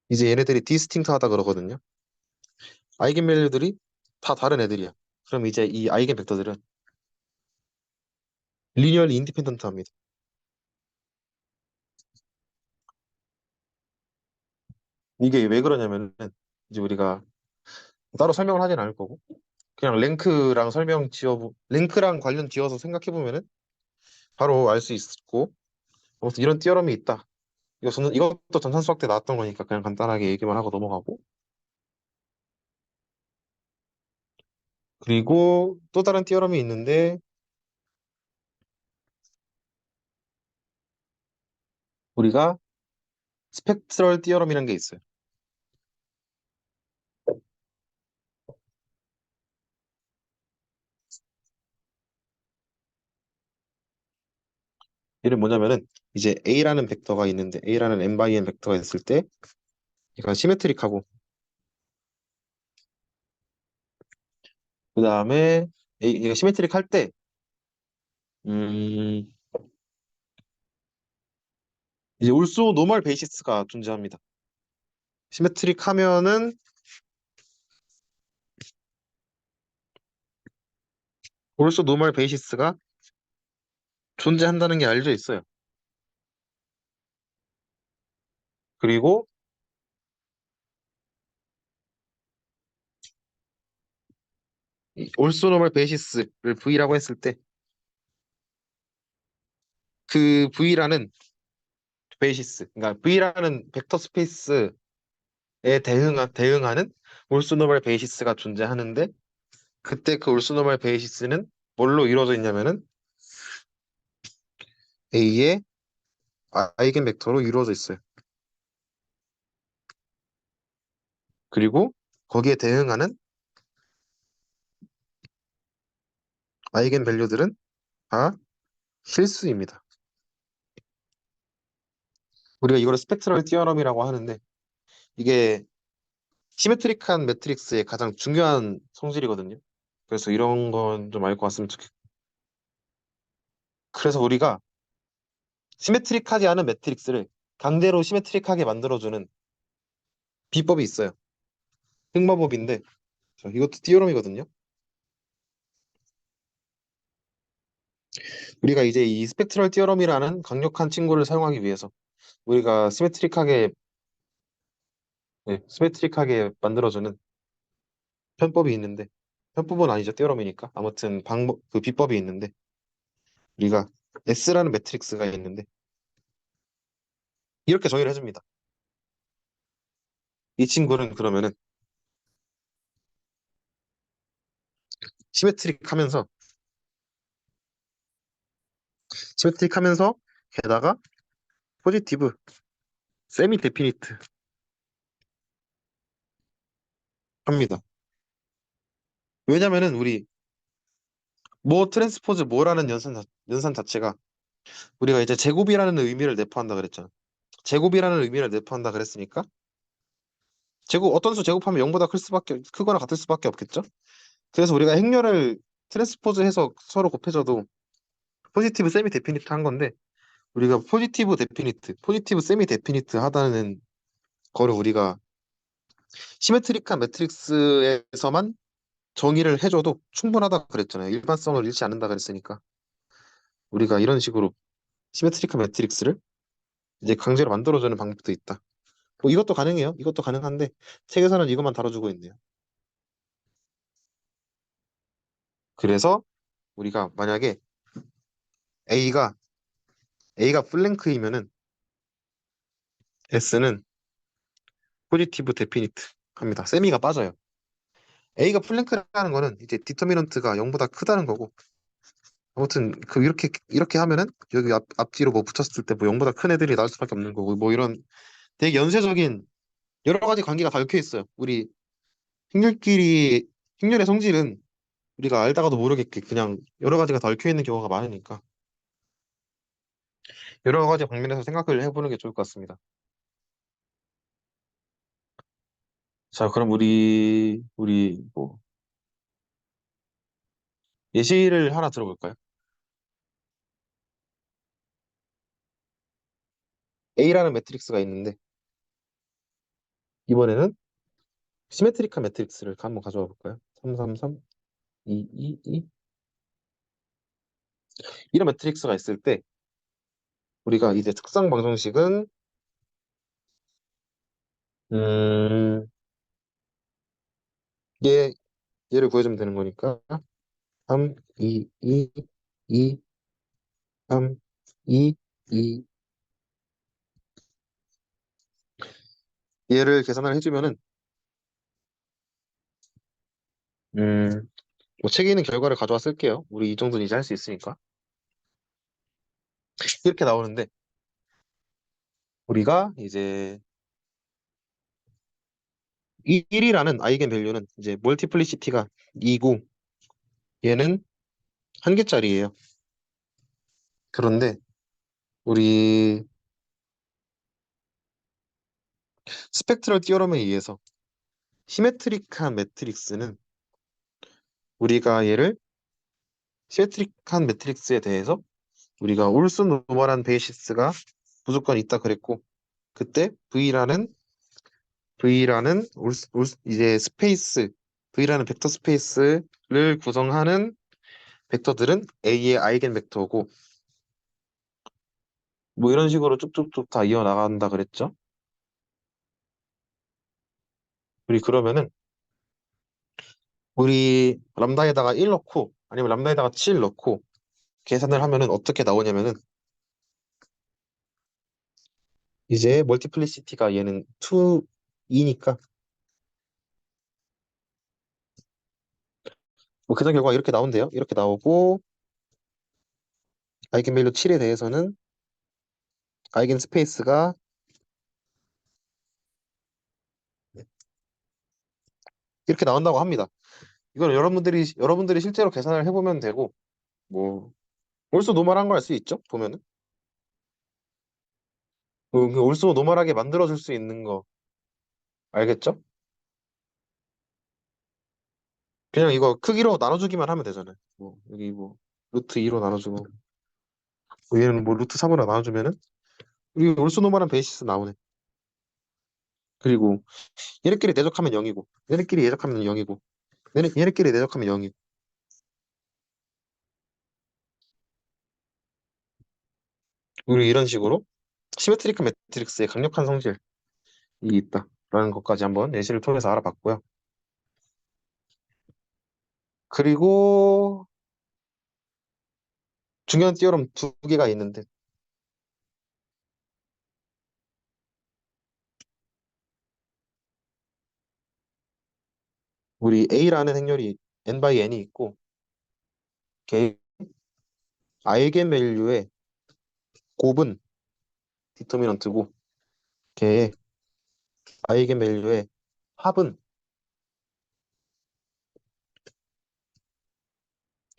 이제 얘네들이 디스팅트하다 그러거든요. 아이겐 밸류들이 다 다른 애들이야. 그럼 이제 이 아이겐 벡터들은 리니얼리 인디펜던트합니다. 이게 왜 그러냐면은 이제 우리가 따로 설명을 하진 않을 거고 그냥 랭크랑 관련 지어서 생각해 보면은 바로 알 수 있고 아무튼 이런 띠어럼이 있다. 이것도 전산 수학 때 나왔던 거니까 그냥 간단하게 얘기만 하고 넘어가고 그리고 또 다른 띠어럼이 있는데 우리가 스펙트럴 띠어럼이라는 게 있어요. 얘는 뭐냐면은 이제 A라는 벡터가 있는데 A라는 n by n 벡터가 있을 때 얘가 시메트릭하고 그 다음에 얘가 시메트릭 할 때 음, 이제 올소 노멀 베이시스가 존재합니다. 시메트릭 하면은 올소 노멀 베이시스가 존재한다는 게 알려져 있어요. 그리고 올소 노멀 베이시스를 V라고 했을 때 그 V라는 베이시스, 그러니까 V라는 벡터 스페이스에 대응하는 올소 노멀 베이시스가 존재하는데 그때 그 올소 노멀 베이시스는 뭘로 이루어져 있냐면은 A의 아이겐 벡터로 이루어져 있어요. 그리고 거기에 대응하는 아이겐 밸류들은 다 실수입니다. 우리가 이거를 스펙트럴 띠어럼이라고 하는데 이게 시메트릭한 매트릭스의 가장 중요한 성질이거든요. 그래서 이런 건 좀 알고 왔으면 좋겠고. 그래서 우리가 시메트릭하지 않은 매트릭스를 강제로 시메트릭하게 만들어주는 비법이 있어요. 흑마법인데 이것도 띠어럼이거든요. 우리가 이제 이 스펙트럴 띠어럼이라는 강력한 친구를 사용하기 위해서 우리가 시메트릭하게 만들어주는 편법이 있는데, 편법은 아니죠. 띠어럼이니까. 아무튼 그 비법이 있는데, 우리가 S라는 매트릭스가 있는데, 이렇게 정의를 해줍니다. 이 친구는 그러면은 시메트릭 하면서, 시메트릭 하면서, 게다가 포지티브, 세미 데피니트 합니다. 왜냐면은 우리 뭐 트랜스포즈 뭐라는 연산 자체가 우리가 이제 제곱이라는 의미를 내포한다 그랬잖아. 제곱이라는 의미를 내포한다 그랬으니까 제곱 어떤 수 제곱하면 0보다 크거나 같을 수밖에 없겠죠. 그래서 우리가 행렬을 트랜스포즈해서 서로 곱해줘도 포지티브 세미 데피니트 한 건데 우리가 포지티브 세미 데피니트 하다는 거를 우리가 시메트릭한 매트릭스에서만 정의를 해줘도 충분하다 그랬잖아요. 일반성을 잃지 않는다 그랬으니까 우리가 이런 식으로 시메트릭한 매트릭스를 이제 강제로 만들어주는 방법도 있다. 뭐 이것도 가능해요. 이것도 가능한데 책에서는 이것만 다뤄주고 있네요. 그래서 우리가 만약에 A가 A가 플랭크이면은 S는 포지티브 데피니트 합니다. 세미가 빠져요. A가 플랭크라는 거는 이제 디터미넌트가 0보다 크다는 거고 아무튼 그 이렇게 하면은 여기 앞뒤로 뭐 붙였을 때 뭐 0보다 큰 애들이 나올 수밖에 없는 거고 뭐 이런 되게 연쇄적인 여러 가지 관계가 다 얽혀 있어요. 우리 행렬끼리 행렬의 성질은 우리가 알다가도 모르겠게 그냥 여러 가지가 다 얽혀 있는 경우가 많으니까 여러 가지 방면에서 생각을 해보는 게 좋을 것 같습니다. 자, 그럼 우리 뭐 예시를 하나 들어볼까요? A라는 매트릭스가 있는데 이번에는 시메트리컬 매트릭스를 한번 가져와 볼까요? 3, 3, 3, 2, 2, 2 이런 매트릭스가 있을 때 우리가 이제 특성 방정식은 음, 얘 얘를 구해주면 되는 거니까 3, 2, 2, 2, 3, 2, 2 얘를 계산을 해주면은 음, 뭐 책에 있는 결과를 가져와 쓸게요. 우리 이 정도는 이제 할 수 있으니까 이렇게 나오는데 우리가 이제 1이라는 아이겐 밸류는 이제 멀티플리시티가 2고 얘는 한 개짜리예요. 그런데 우리 스펙트럴 띠어럼에 의해서 시메트릭한 매트릭스는 우리가 얘를 시메트릭한 매트릭스에 대해서 우리가 올수 노멀한 베이시스가 무조건 있다 그랬고 그때 V라는 이제 V라는 벡터 스페이스를 구성하는 벡터들은 A의 아이겐 벡터고 뭐 이런 식으로 쭉쭉쭉 다 이어나간다 그랬죠. 우리 그러면은 우리 람다에다가 1 넣고 아니면 람다에다가 7 넣고 계산을 하면은 어떻게 나오냐면은 이제 멀티플리시티가 얘는 2니까 뭐 계산 결과가 이렇게 나온대요. 이렇게 나오고 아이겐 밸류 7에 대해서는 아이겐 스페이스가 이렇게 나온다고 합니다. 이건 여러분들이 실제로 계산을 해보면 되고 뭐 올소 노멀한 걸 알 수 있죠. 보면은 올소 노멀하게 만들어줄 수 있는 거 알겠죠? 그냥 이거 크기로 나눠주기만 하면 되잖아요. 뭐 여기 뭐 루트 2로 나눠주고 뭐 얘는 뭐 루트 3으로 나눠주면은 이 올소 노멀한 베이시스 나오네. 그리고 얘네끼리 대적하면 0이고 얘네끼리 대적하면 0이고 얘네끼리 대적하면 0이고 우리 이런 식으로 시메트리크 매트릭스의 강력한 성질이 있다라는 것까지 한번 예시를 통해서 알아봤고요. 그리고 중요한 띠어럼 두 개가 있는데 우리 A라는 행렬이 n by n이 있고 걔 아이겐밸류의 곱은 디터미넌트고 걔의 아이겐밸류의 합은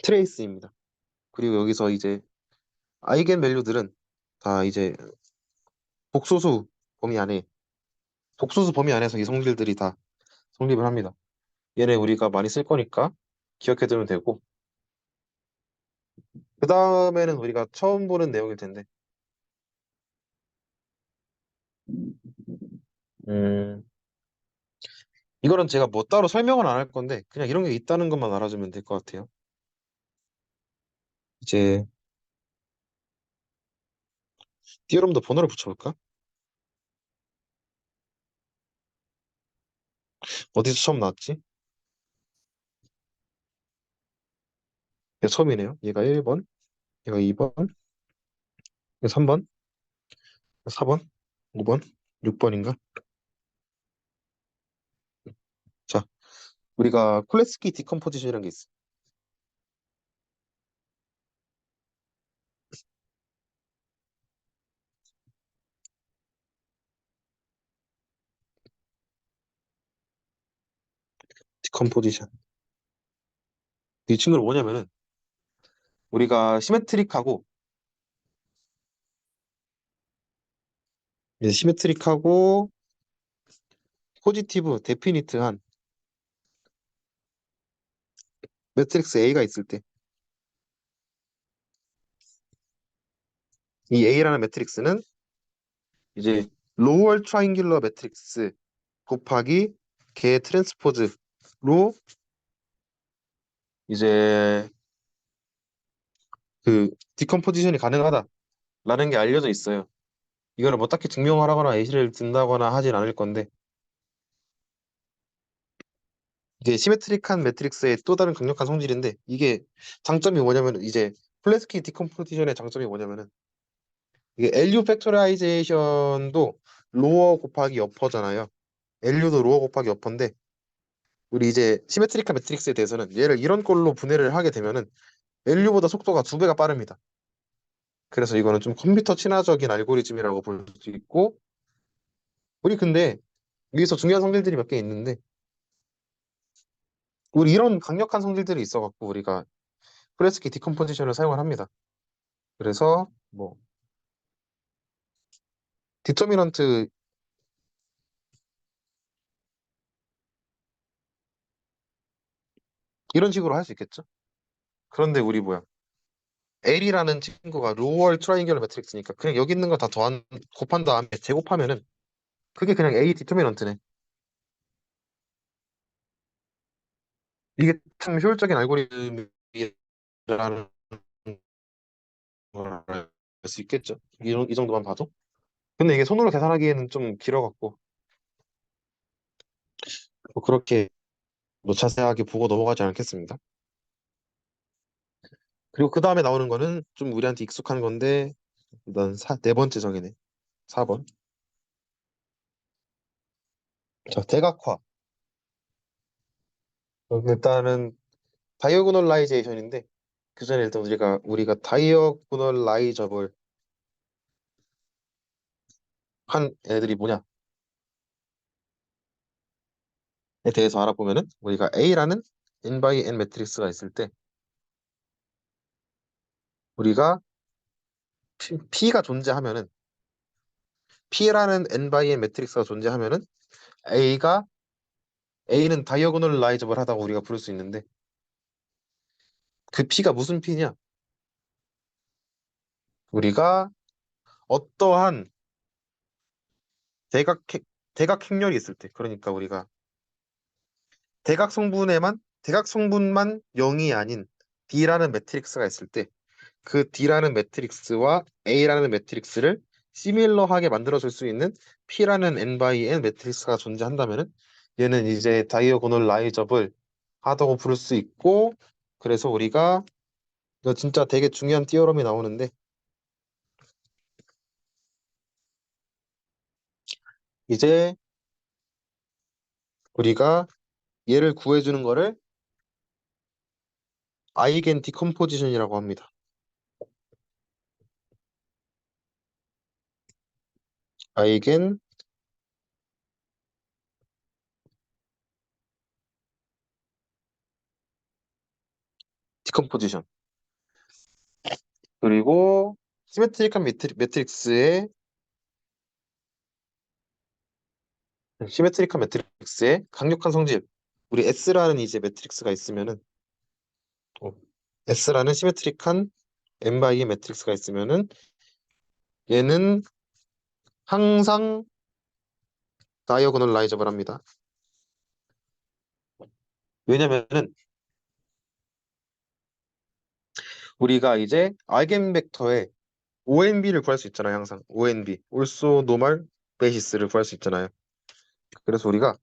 트레이스입니다. 그리고 여기서 이제 아이겐밸류들은 다 이제 복소수 범위 안에 복소수 범위 안에서 이 성질들이 다 성립을 합니다. 얘네 우리가 많이 쓸 거니까 기억해두면 되고 그 다음에는 우리가 처음 보는 내용일 텐데 음 이거는 제가 뭐 따로 설명은 안 할 건데 그냥 이런 게 있다는 것만 알아주면 될 것 같아요. 이제 띠어럼도 번호를 붙여볼까? 어디서 처음 나왔지? 얘 처음이네요. 얘가 1번, 얘가 2번, 얘가 3번, 4번, 5번, 6번인가? 자, 우리가 클래스키 디컴포지션이라는 게 있어. 디컴포지션. 이 친구는 뭐냐면은 우리가 시메트릭하고 이제 시메트릭하고 포지티브, 데피니트한 매트릭스 A가 있을 때 이 A라는 매트릭스는 이제 로우얼 트라이앵귤러 매트릭스 곱하기 걔 트랜스포즈로 이제 그 디컴포지션이 가능하다라는 게 알려져 있어요. 이거를 뭐 딱히 증명하거나 예시를 든다거나 하진 않을 건데 이게 시메트릭한 매트릭스의 또 다른 강력한 성질인데 이게 장점이 뭐냐면 이제 플래스키 디컴포지션의 장점이 뭐냐면은 이게 LU 팩토라이제이션도 로어 곱하기 어퍼잖아요. LU도 로어 곱하기 어퍼인데 우리 이제 시메트릭한 매트릭스에 대해서는 얘를 이런 꼴로 분해를 하게 되면은 LU보다 속도가 두 배가 빠릅니다. 그래서 이거는 좀 컴퓨터 친화적인 알고리즘이라고 볼 수 있고 우리 근데 여기서 중요한 성질들이 몇 개 있는데 우리 이런 강력한 성질들이 있어갖고 우리가 프레스키 디컴포지션을 사용을 합니다. 그래서 뭐 디터미넌트 이런 식으로 할 수 있겠죠? 그런데 우리 뭐야 L이라는 친구가 로월 트라이앵귤러 매트릭스니까 그냥 여기 있는 거 다 더한 곱한 다음에 제곱하면은 그게 그냥 A 디터미넌트네. 이게 참 효율적인 알고리즘이라는 걸 알 수 있겠죠? 이 정도만 봐도. 근데 이게 손으로 계산하기에는 좀 길어갖고 뭐 그렇게 뭐 자세하게 보고 넘어가지 않겠습니다. 그리고 그 다음에 나오는 거는 좀 우리한테 익숙한 건데 일단 네 번째 정이네. 4번. 자, 대각화. 일단은 다이어고널라이제이션인데 그 전에 일단 우리가 다이어고널라이저블 한 애들이 뭐냐에 대해서 알아보면은 우리가 A라는 n by n 매트릭스가 있을 때 우리가 P가 존재하면은 P라는 n by n 매트릭스가 존재하면은 A가 A는 다이어고널라이저블하다고 우리가 부를 수 있는데 그 P가 무슨 P냐? 우리가 어떠한 대각 대각 행렬이 있을 때 그러니까 우리가 대각 성분만 0이 아닌 D라는 매트릭스가 있을 때 그 D라는 매트릭스와 A라는 매트릭스를 시밀러하게 만들어줄 수 있는 P라는 n by n 매트릭스가 존재한다면은 얘는 이제 다이어고널 라이저블 하다고 부를 수 있고, 그래서 우리가 이거 진짜 되게 중요한 티어럼이 나오는데, 이제 우리가 얘를 구해주는 거를 아이겐 디컴포지션이라고 합니다. 아이겐 디컴포지션. 그리고 시메트릭한 매트릭스의 강력한 성질. 우리 S라는 이제 매트릭스가 있으면은, 어, S라는 시메트릭한 n by n 매트릭스가 있으면은 얘는 항상 다이어고널라이저블 합니다. 왜냐면은 우리가 이제 아이겐벡터의 ONB를 구할 수 있잖아요. 항상 ONB, also normal basis를 구할 수 있잖아요. 그래서 우리가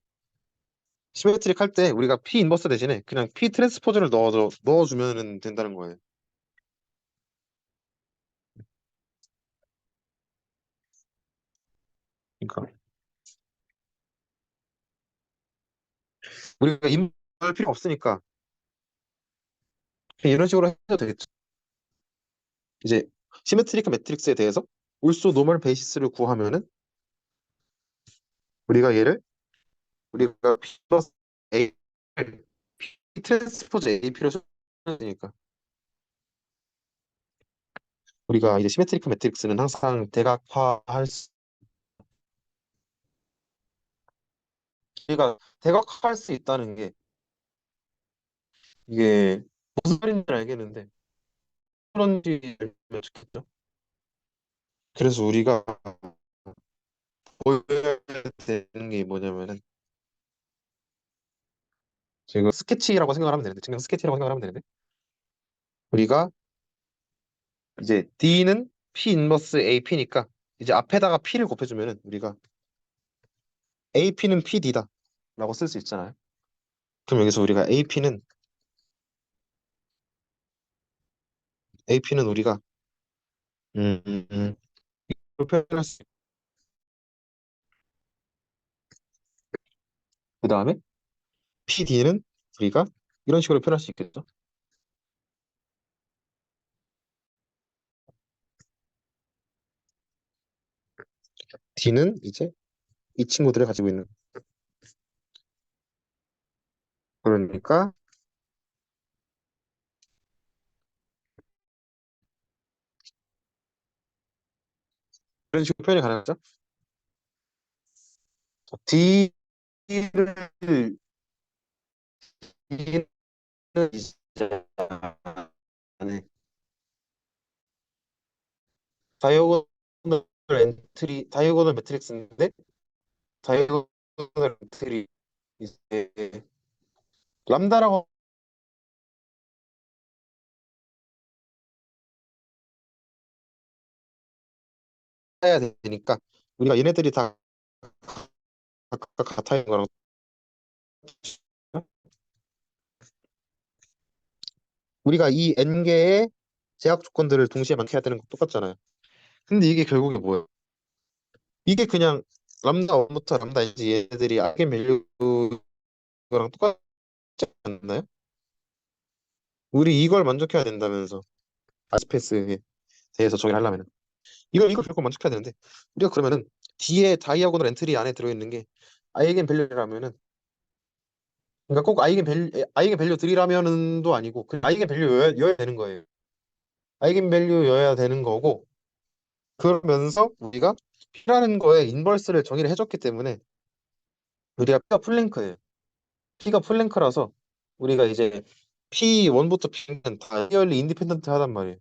시메트릭 할 때 우리가 P 인버스 대신에 그냥 P 트랜스포즈를 넣어주면 된다는 거예요. 그러니까 우리가 인버할 필요 없으니까 그냥 이런 식으로 해도 되겠죠. 이제 시메트릭한 매트릭스에 대해서 also normal basis를 구하면은 우리가 얘를 우리가 P 플러스 A P 트랜스포즈 AP로 쓰니까 우리가 이제 시메트릭한 매트릭스는 항상 대각화할 수, 우리가 대각화할 수 있다는 게 이게 무슨 말인지 알겠는데 그런지 알면 좋겠죠. 그래서 우리가 보여야 되는 게 뭐냐면은 지금 스케치라고 생각을 하면 되는데, 증명 스케치라고 생각을 하면 되는데, 우리가 이제 D는 P 인버스 AP니까 이제 앞에다가 P를 곱해주면은 우리가 AP는 PD다 라고 쓸 수 있잖아요. 그럼 여기서 우리가 AP는 우리가 음, 음, 음, 이렇게 표현할 수, 그 다음에 PD는 우리가 이런 식으로 표현할 수 있겠죠. D는 이제 이 친구들을 가지고 있는, 그러니까 이런 식으로 표현이 가능하죠. D를 D는 이제 안에 다이아고널 다이아고널 매트릭스인데 다이아고널 엔트리 이제 람다라고 해야 되니까 우리가 얘네들이 다 각각 같아 있는 거랑 우리가 이 n개의 제약 조건들을 동시에 만족해야 되는 거 똑같잖아요. 근데 이게 결국에 뭐예요? 이게 그냥 람다 1부터 람다 n지 얘네들이 아이겐 밸류랑 똑같지 않나요? 우리 이걸 만족해야 된다면서 아스페이스에 대해서 정의를 하려면 이걸 결국 만족해야 되는데 우리가 그러면은 뒤에 다이아고널 엔트리 안에 들어있는 게 아이겐 밸류라면은 그러니까 꼭 아이겐 밸류들이라면은도 아니고 그 아이겐 밸류여야 되는 거예요. 아이겐 밸류여야 되는 거고 그러면서 우리가 P라는 거에 인버스를 정의를 해줬기 때문에 우리가 P가 풀랭크예요. P가 풀랭크라서 우리가 이제 P1부터 P는 다 리얼리 인디펜던트 하단 말이에요.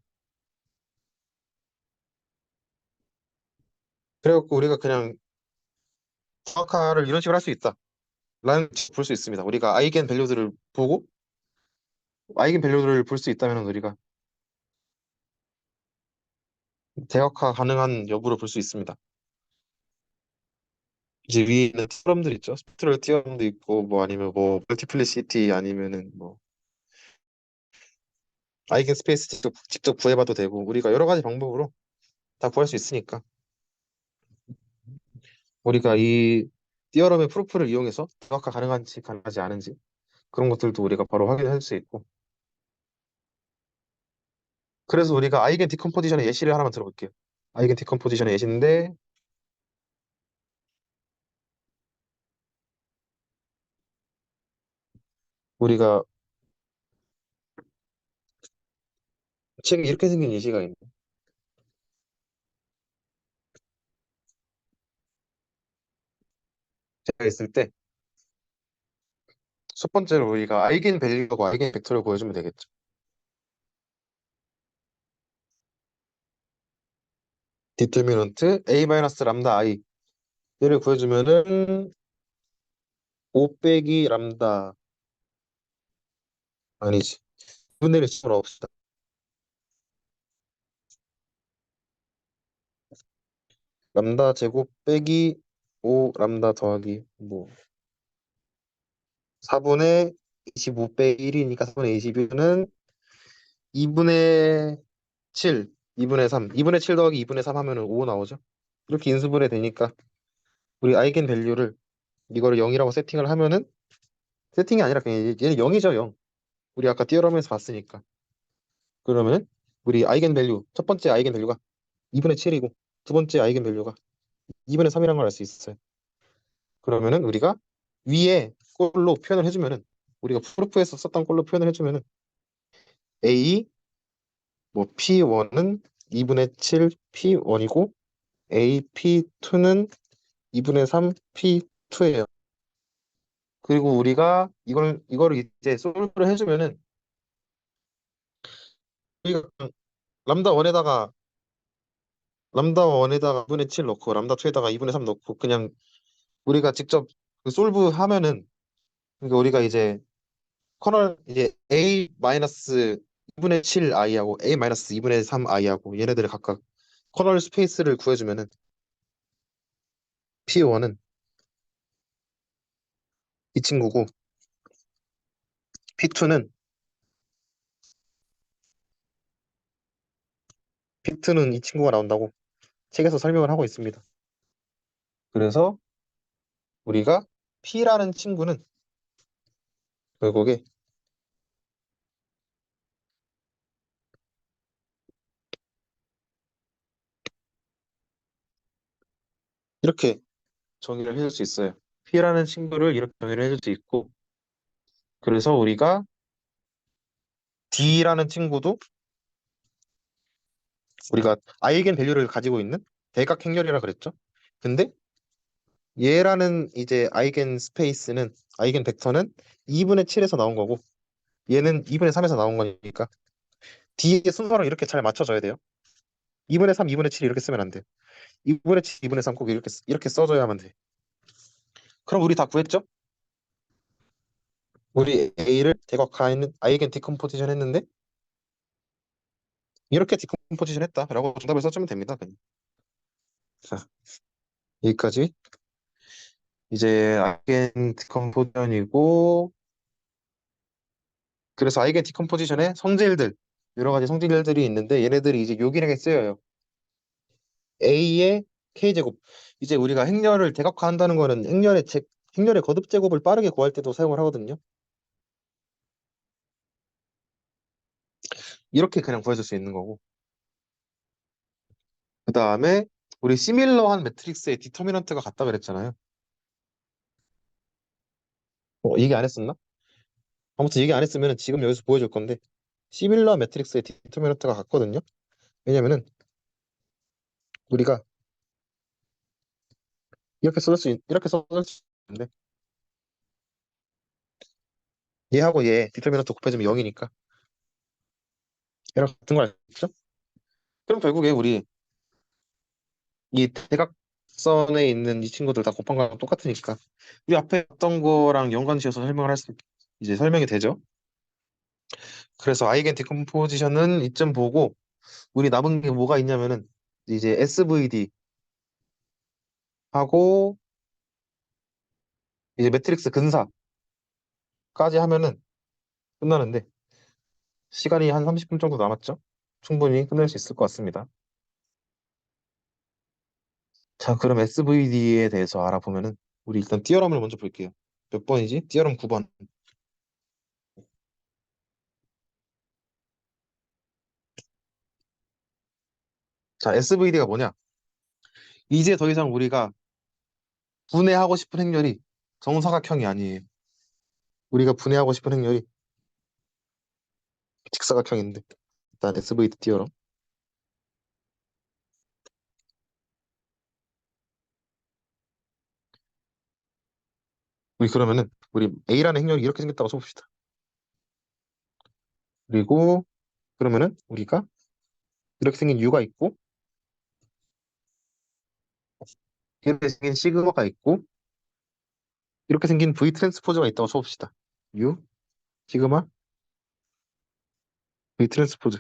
그래갖고 우리가 그냥 정확화를 이런 식으로 할 수 있다. 라는 볼 수 있습니다. 우리가 아이겐 밸류들을 볼 수 있다면 우리가 대각화 가능한 여부를 볼 수 있습니다. 이제 위에 있는 티어럼들 있죠. 스펙트럴 티어럼도 있고 뭐 아니면 뭐 멀티플리시티 아니면은 뭐 아이겐 스페이스 직접 구해봐도 되고 우리가 여러 가지 방법으로 다 구할 수 있으니까 우리가 이 티어럼의 프루프를 이용해서 대각화 가능한지 가능하지 않은지 그런 것들도 우리가 바로 확인할 수 있고 그래서 우리가 아이겐 디컴포지션의 예시를 하나만 들어볼게요. 아이겐 디컴포지션의 예시인데 우리가 책에 이렇게 생긴 예시가 있네. 제가 있을 때 첫 번째로 우리가 아이겐 밸류하고 아이겐 벡터를 구해주면 되겠죠. 디터미넌트 a 람다 i 얘를 구해주면은 5 빼기 람다 아니지 분의 1을 넣읍시다. 람다 제곱 빼기 5 람다 더하기 뭐 4분의 25 빼기 1이니까 4분의 22는 2분의 7, 2분의 3, 2분의 7 더하기 2분의 3 하면은 5 나오죠. 이렇게 인수분해 되니까 우리 아이겐 밸류를 이거를 0이라고 세팅을 하면은 세팅이 아니라 그냥 얘는 0이죠, 0. 우리 아까 띠어럼에서 봤으니까. 그러면은 우리 아이겐 밸류 첫 번째 아이겐 밸류가 2분의 7이고 두 번째 아이겐 밸류가 2분의 3이라는 걸 알 수 있어요. 그러면은 우리가 위에 꼴로 표현을 해주면은 우리가 프루프에서 썼던 꼴로 표현을 해주면은 A 뭐 P1은 2분의 7 P1이고 A P2는 2분의 3 P2예요. 그리고 우리가 이거를 이제 솔브를 해주면은 우리가 람다 1에다가 람다 1에다가 2분의 7 넣고 람다 2에다가 2분의 3 넣고 그냥 우리가 직접 그 솔브 하면은 그러니까 우리가 이제 커널 이제 a 마이너스 2분의 7 i하고 a 마이너스 2분의 3 i하고 얘네들을 각각 커널 스페이스를 구해주면은 p1은 이 친구고 p2는 이 친구가 나온다고 책에서 설명을 하고 있습니다. 그래서 우리가 p라는 친구는 결국에 이렇게 정의를 해줄 수 있어요. p라는 친구를 이렇게 정의를 해줄 수 있고 그래서 우리가 d라는 친구도 우리가 아이겐 밸류를 가지고 있는 대각 행렬이라 그랬죠. 근데 얘라는 이제 아이겐 스페이스는 아이겐 벡터는 2분의 7에서 나온 거고 얘는 2분의 3에서 나온 거니까 뒤에 순서랑 이렇게 잘 맞춰줘야 돼요. 2분의 3, 2분의 7 이렇게 쓰면 안 돼. 2분의 7, 2분의 3 꼭 이렇게 써줘야만 돼. 그럼 우리 다 구했죠? 우리 A를 대각화했는 아이겐 디컴포지션 했는데 이렇게 디컴포지션 했다라고 정답을 써주면 됩니다. 그냥. 자, 여기까지 이제 아이겐 디컴포지션이고 그래서 아이겐 디컴포지션의 성질들 여러 가지 성질들이 있는데 얘네들이 이제 요긴하게 쓰여요. A의 K제곱. 이제 우리가 행렬을 대각화한다는 거는 행렬의 거듭 제곱을 빠르게 구할 때도 사용을 하거든요. 이렇게 그냥 구해줄 수 있는 거고. 그 다음에 우리 시밀러한 매트릭스의 디터미넌트가 같다 그랬잖아요. 얘기 안 했었나? 아무튼 얘기 안 했으면 지금 여기서 보여줄 건데 시밀러 매트릭스의 디터미넌트가 같거든요. 왜냐면은 우리가 이렇게 써줄 수 있는데 얘하고 얘 디터미넌트 곱해주면 0이니까 얘랑 같은 걸 알죠? 그럼 결국에 우리 이 대각선에 있는 이 친구들 다 곱한 거랑 똑같으니까 이 앞에 어떤 거랑 연관지어서 설명을 할 수 이제 설명이 되죠. 그래서 아이겐 디컴포지션은 이쯤 보고 우리 남은 게 뭐가 있냐면은 이제 SVD 하고 이제 매트릭스 근사까지 하면은 끝나는데 시간이 한 30분 정도 남았죠? 충분히 끝낼 수 있을 것 같습니다. 자, 그럼 SVD에 대해서 알아보면은 우리 일단 띠어럼을 먼저 볼게요. 몇 번이지? 띠어럼 9번. 자, SVD가 뭐냐? 이제 더 이상 우리가 분해하고 싶은 행렬이 정사각형이 아니에요. 우리가 분해하고 싶은 행렬이 직사각형인데 일단 SVD 띠어럼. 우리 그러면은 우리 A라는 행렬이 이렇게 생겼다고 써봅시다. 그리고 그러면은 우리가 이렇게 생긴 U가 있고 이렇게 생긴 시그마가 있고 이렇게 생긴 V 트랜스포즈가 있다고 써봅시다. U, 시그마, V 트랜스포즈.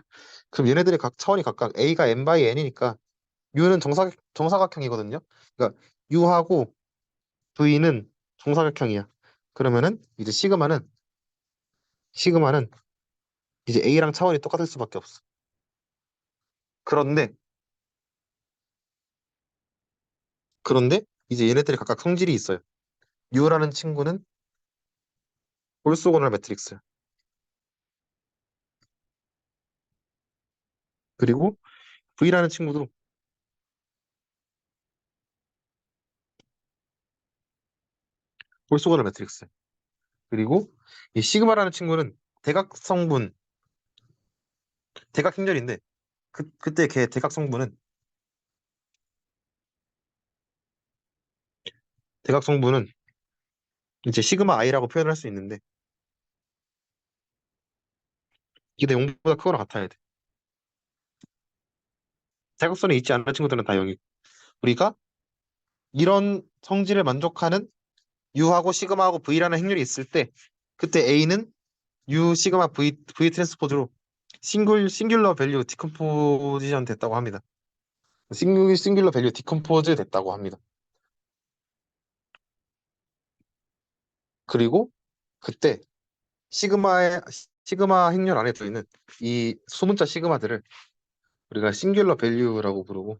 그럼 얘네들의 각 차원이 각각 A가 n by n이니까 U는 정사각형이거든요. 그러니까 U하고 V는 정사각형이야. 그러면은 이제 시그마는 이제 A랑 차원이 똑같을 수밖에 없어. 그런데 그런데 이제 얘네들이 각각 성질이 있어요. U라는 친구는 올소고널 매트릭스야. 그리고 V라는 친구도 올소고널 매트릭스야. 그리고 이 시그마라는 친구는 대각 성분, 대각 행렬인데 그때 걔 대각 성분은 이제 시그마 i라고 표현을 할 수 있는데 이게 0보다 크거나 같아야 돼. 대각선에 있지 않은 친구들은 다 여기. 우리가 이런 성질을 만족하는 U하고 시그마하고 V라는 행렬이 있을 때 그때 A는 U 시그마 V 트랜스포즈로 싱귤러 밸류 디컴포지션 됐다고 합니다. 싱귤러 밸류 디컴포즈 됐다고 합니다. 그리고 그때 시그마 행렬 안에 들어있는 이 소문자 시그마들을 우리가 싱귤러 밸류라고 부르고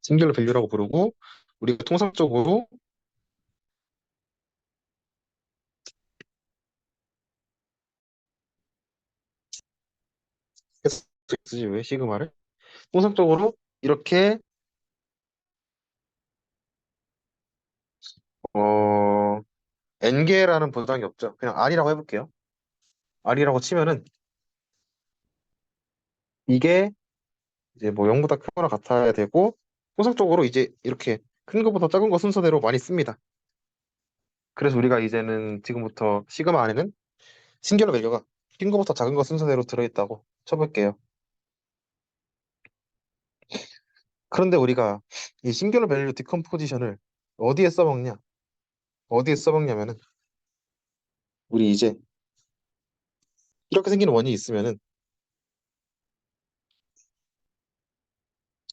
싱귤러 밸류라고 부르고 우리가 통상적으로 쓰지 왜 시그마를 통상적으로 이렇게 어 n개라는 보장이 없죠. 그냥 r이라고 해볼게요. r이라고 치면은 이게 이제 뭐 0보다 크거나 같아야 되고 통상적으로 이제 이렇게 큰 거보다 작은 거 순서대로 많이 씁니다. 그래서 우리가 이제는 지금부터 시그마 안에는 싱귤러 밸류가 큰 거부터 작은 거 순서대로 들어있다고 쳐볼게요. 그런데 우리가 이 싱귤러 밸류 디컴포지션을 어디에 써먹냐? 어디에 써먹냐면은 우리 이제 이렇게 생긴 원이 있으면은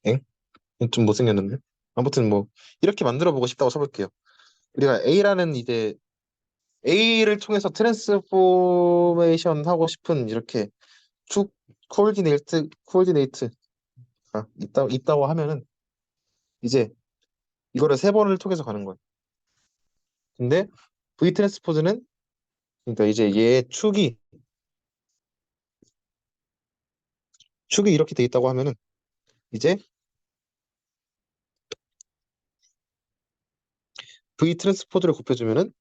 엥? 좀 못생겼는데? 아무튼 뭐 이렇게 만들어 보고 싶다고 쳐볼게요. 우리가 A라는 이제 A를 통해서 트랜스포메이션 하고 싶은 이렇게 축 코or디네이트가 있다고 하면은 이제 이거를 세 번을 통해서 가는 거예요. 근데 V 트랜스포즈는 그러니까 이제 얘 축이 이렇게 돼 있다고 하면은 이제 V 트랜스포즈를 곱해주면은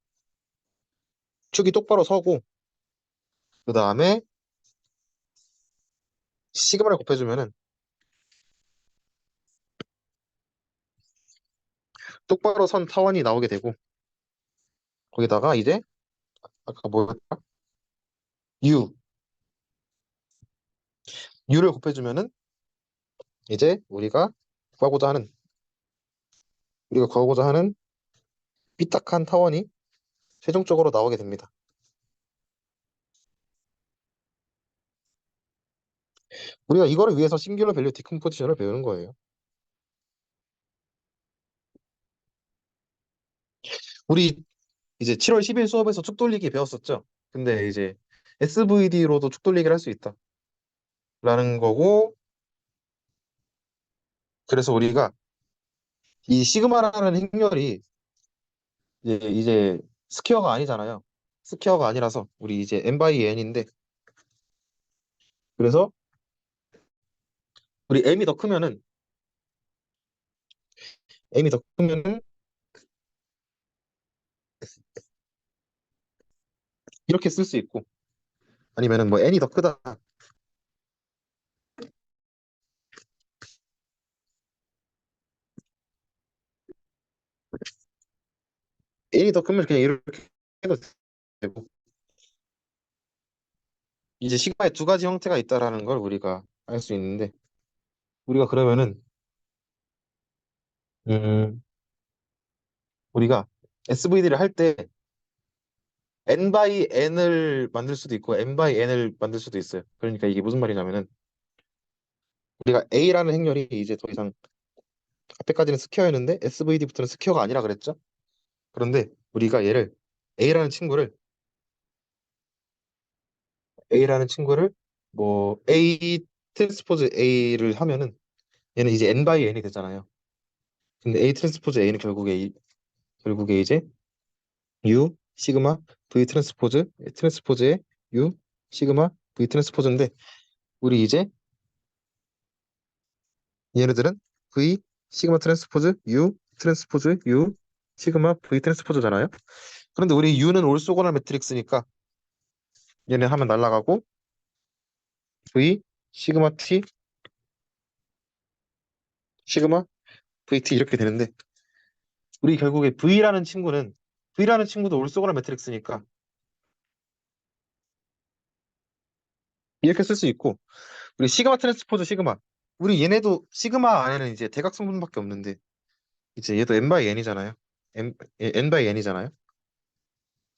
축이 똑바로 서고 그 다음에 시그마를 곱해주면은 똑바로 선 타원이 나오게 되고 거기다가 이제 아까 뭐였다? U U를 곱해주면은 이제 구하고자 하는 우리가 구하고자 하는 삐딱한 타원이 최종적으로 나오게 됩니다. 우리가 이거를 위해서 싱귤러 밸류 디컴포지션을 배우는 거예요. 우리 이제 7월 10일 수업에서 축 돌리기 배웠었죠. 근데 이제 SVD로도 축 돌리기를 할 수 있다라는 거고, 그래서 우리가 이 시그마라는 행렬이 이제 스퀘어가 아니잖아요. 스퀘어가 아니라서 우리 이제 n 바이 n인데, 그래서 우리 m이 더 크면은 이렇게 쓸 수 있고, 아니면은 뭐 n이 더 크다, n이 더 크면 그냥 이렇게 해도 되고, 이제 시그마의 두 가지 형태가 있다라는 걸 우리가 알 수 있는데, 우리가 그러면은 음 우리가 SVD를 할 때 n 바이 n을 만들 수도 있고 n 바이 n을 만들 수도 있어요. 그러니까 이게 무슨 말이냐면은 우리가 A라는 행렬이 이제 더 이상 앞에까지는 스퀘어였는데 SVD부터는 스퀘어가 아니라 그랬죠. 그런데 우리가 얘를 A라는 친구를 A라는 친구를 뭐 A 트랜스포즈 A를 하면은 얘는 이제 n 바이 n이 되잖아요. 근데 A 트랜스포즈 A는 결국에 이제 U 시그마 V 트랜스포즈의 U 시그마 V 트랜스포즈인데, 우리 이제 얘네들은 V 시그마 트랜스포즈 U 시그마 V 트랜스포즈잖아요. 그런데 우리 U는 올소고날 매트릭스니까 얘네 하면 날라가고 V 시그마 T 시그마 VT 이렇게 되는데, 우리 결국에 V라는 친구도 올소고날 매트릭스니까 이렇게 쓸 수 있고, 우리 시그마 트랜스포즈 시그마, 우리 얘네도 시그마 안에는 이제 대각성분밖에 없는데 이제 얘도 n 바이 n이잖아요. n 바이 n이잖아요.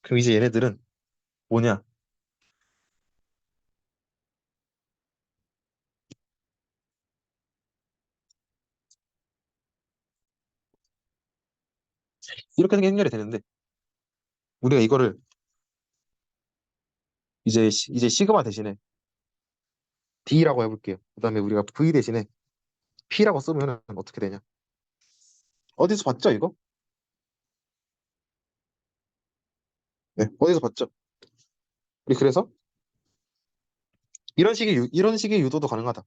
그럼 이제 얘네들은 뭐냐? 이렇게 생겨이 되는데, 우리가 이거를 이제 시그마 대신에 D라고 해볼게요. 그다음에 우리가 V 대신에 P라고 쓰면 어떻게 되냐? 어디서 봤죠, 이거? 네, 어디서 봤죠? 우리 그래서 이런 식의 유도도 가능하다.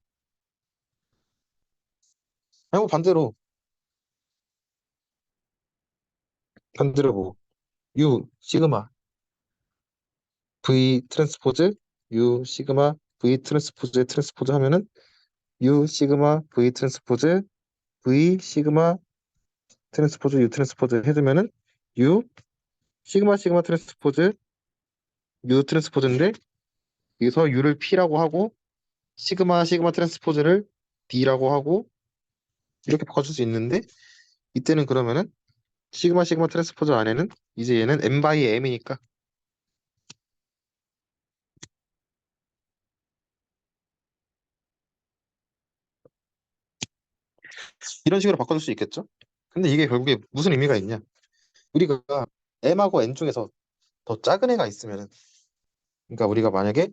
아니고 반대로 뭐 U 시그마 V 트랜스포즈 U 시그마 V 트랜스포즈 하면은 U 시그마 V 트랜스포즈 V 시그마 트랜스포즈 U 트랜스포즈 해주면은 U 시그마 트랜스포즈 U 트랜스포즈인데, 여기서 U를 P라고 하고 시그마 트랜스포즈를 D라고 하고 이렇게 바꿔줄 수 있는데, 이때는 그러면은 시그마 트랜스포즈 안에는 이제 얘는 m 바이 m이니까 이런 식으로 바꿔줄 수 있겠죠? 근데 이게 결국에 무슨 의미가 있냐? 우리가 m하고 n 중에서 더 작은 애가 있으면은, 그러니까 우리가 만약에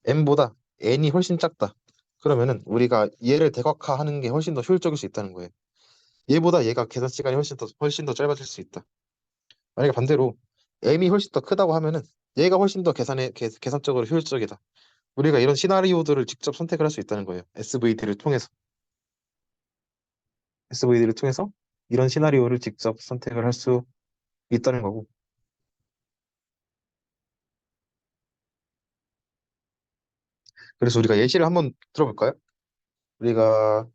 m보다 n이 훨씬 작다. 그러면은 우리가 얘를 대각화하는 게 훨씬 더 효율적일 수 있다는 거예요. 얘보다 얘가 계산 시간이 훨씬 더 짧아질 수 있다. 만약에 반대로 m이 훨씬 더 크다고 하면은 얘가 훨씬 더 계산적으로 효율적이다. 우리가 이런 시나리오들을 직접 선택을 할 수 있다는 거예요. SVD를 통해서 이런 시나리오를 직접 선택을 할 수 있다는 거고. 그래서 우리가 예시를 한번 들어볼까요? 우리가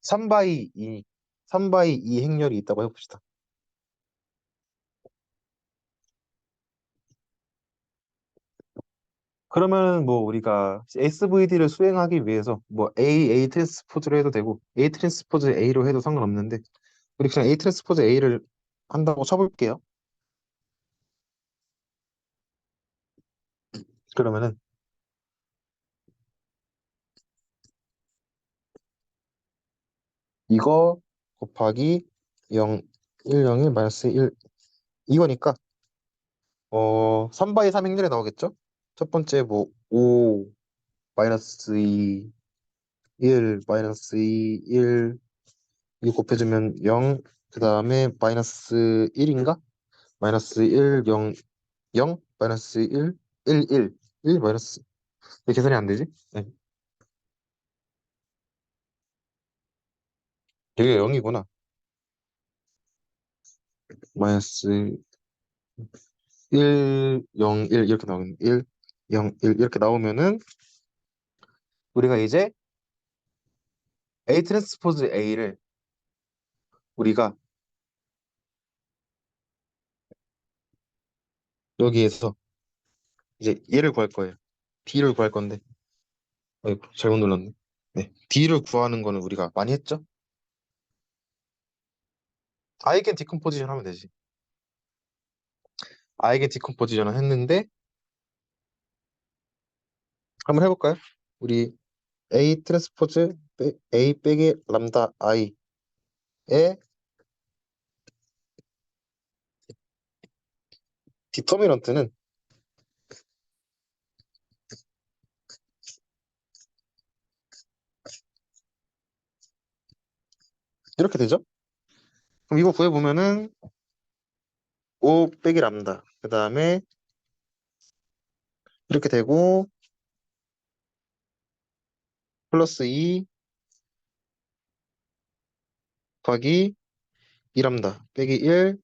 3 바이 2, 3 바이 2 행렬이 있다고 해봅시다. 그러면 뭐 우리가 SVD를 수행하기 위해서 뭐 A 트랜스포즈로 해도 되고 A 트랜스포즈 A로 해도 상관없는데, 우리 그냥 A 트랜스포즈 A를 한다고 쳐볼게요. 그러면은 이거 곱하기 0, 1, 0, 1, 마이너스 1 이거니까 3 바이 3 행렬에 나오겠죠? 첫 번째 뭐 5 마이너스 2 1 마이너스 2 1 이거 곱해주면 0 그 다음에 마이너스 1인가? 마이너스 1 0 0 마이너스 1 1 1 1 마이너스 왜 계산이 안 되지? 네. 여기가 0이구나. 마이너스 1 0 1 이렇게 나오는 1 0 1 이렇게 나오면은 우리가 이제 A 트랜스포즈 A를 우리가 여기에서 이제 얘를 구할 거예요. D를 구할 건데 잘못 눌렀네. 네, D를 구하는 거는 우리가 많이 했죠? 아이겐 디컴포지션 하면 되지. 아이겐 디컴포지션을 했는데 한번 해볼까요? 우리 A 트랜스포즈 A 빼기 람다 I의 디터미넌트는 이렇게 되죠? 그럼 이거 구해보면은 5 빼기 람다 그 다음에 이렇게 되고 플러스 2 더하기 2람다 빼기 1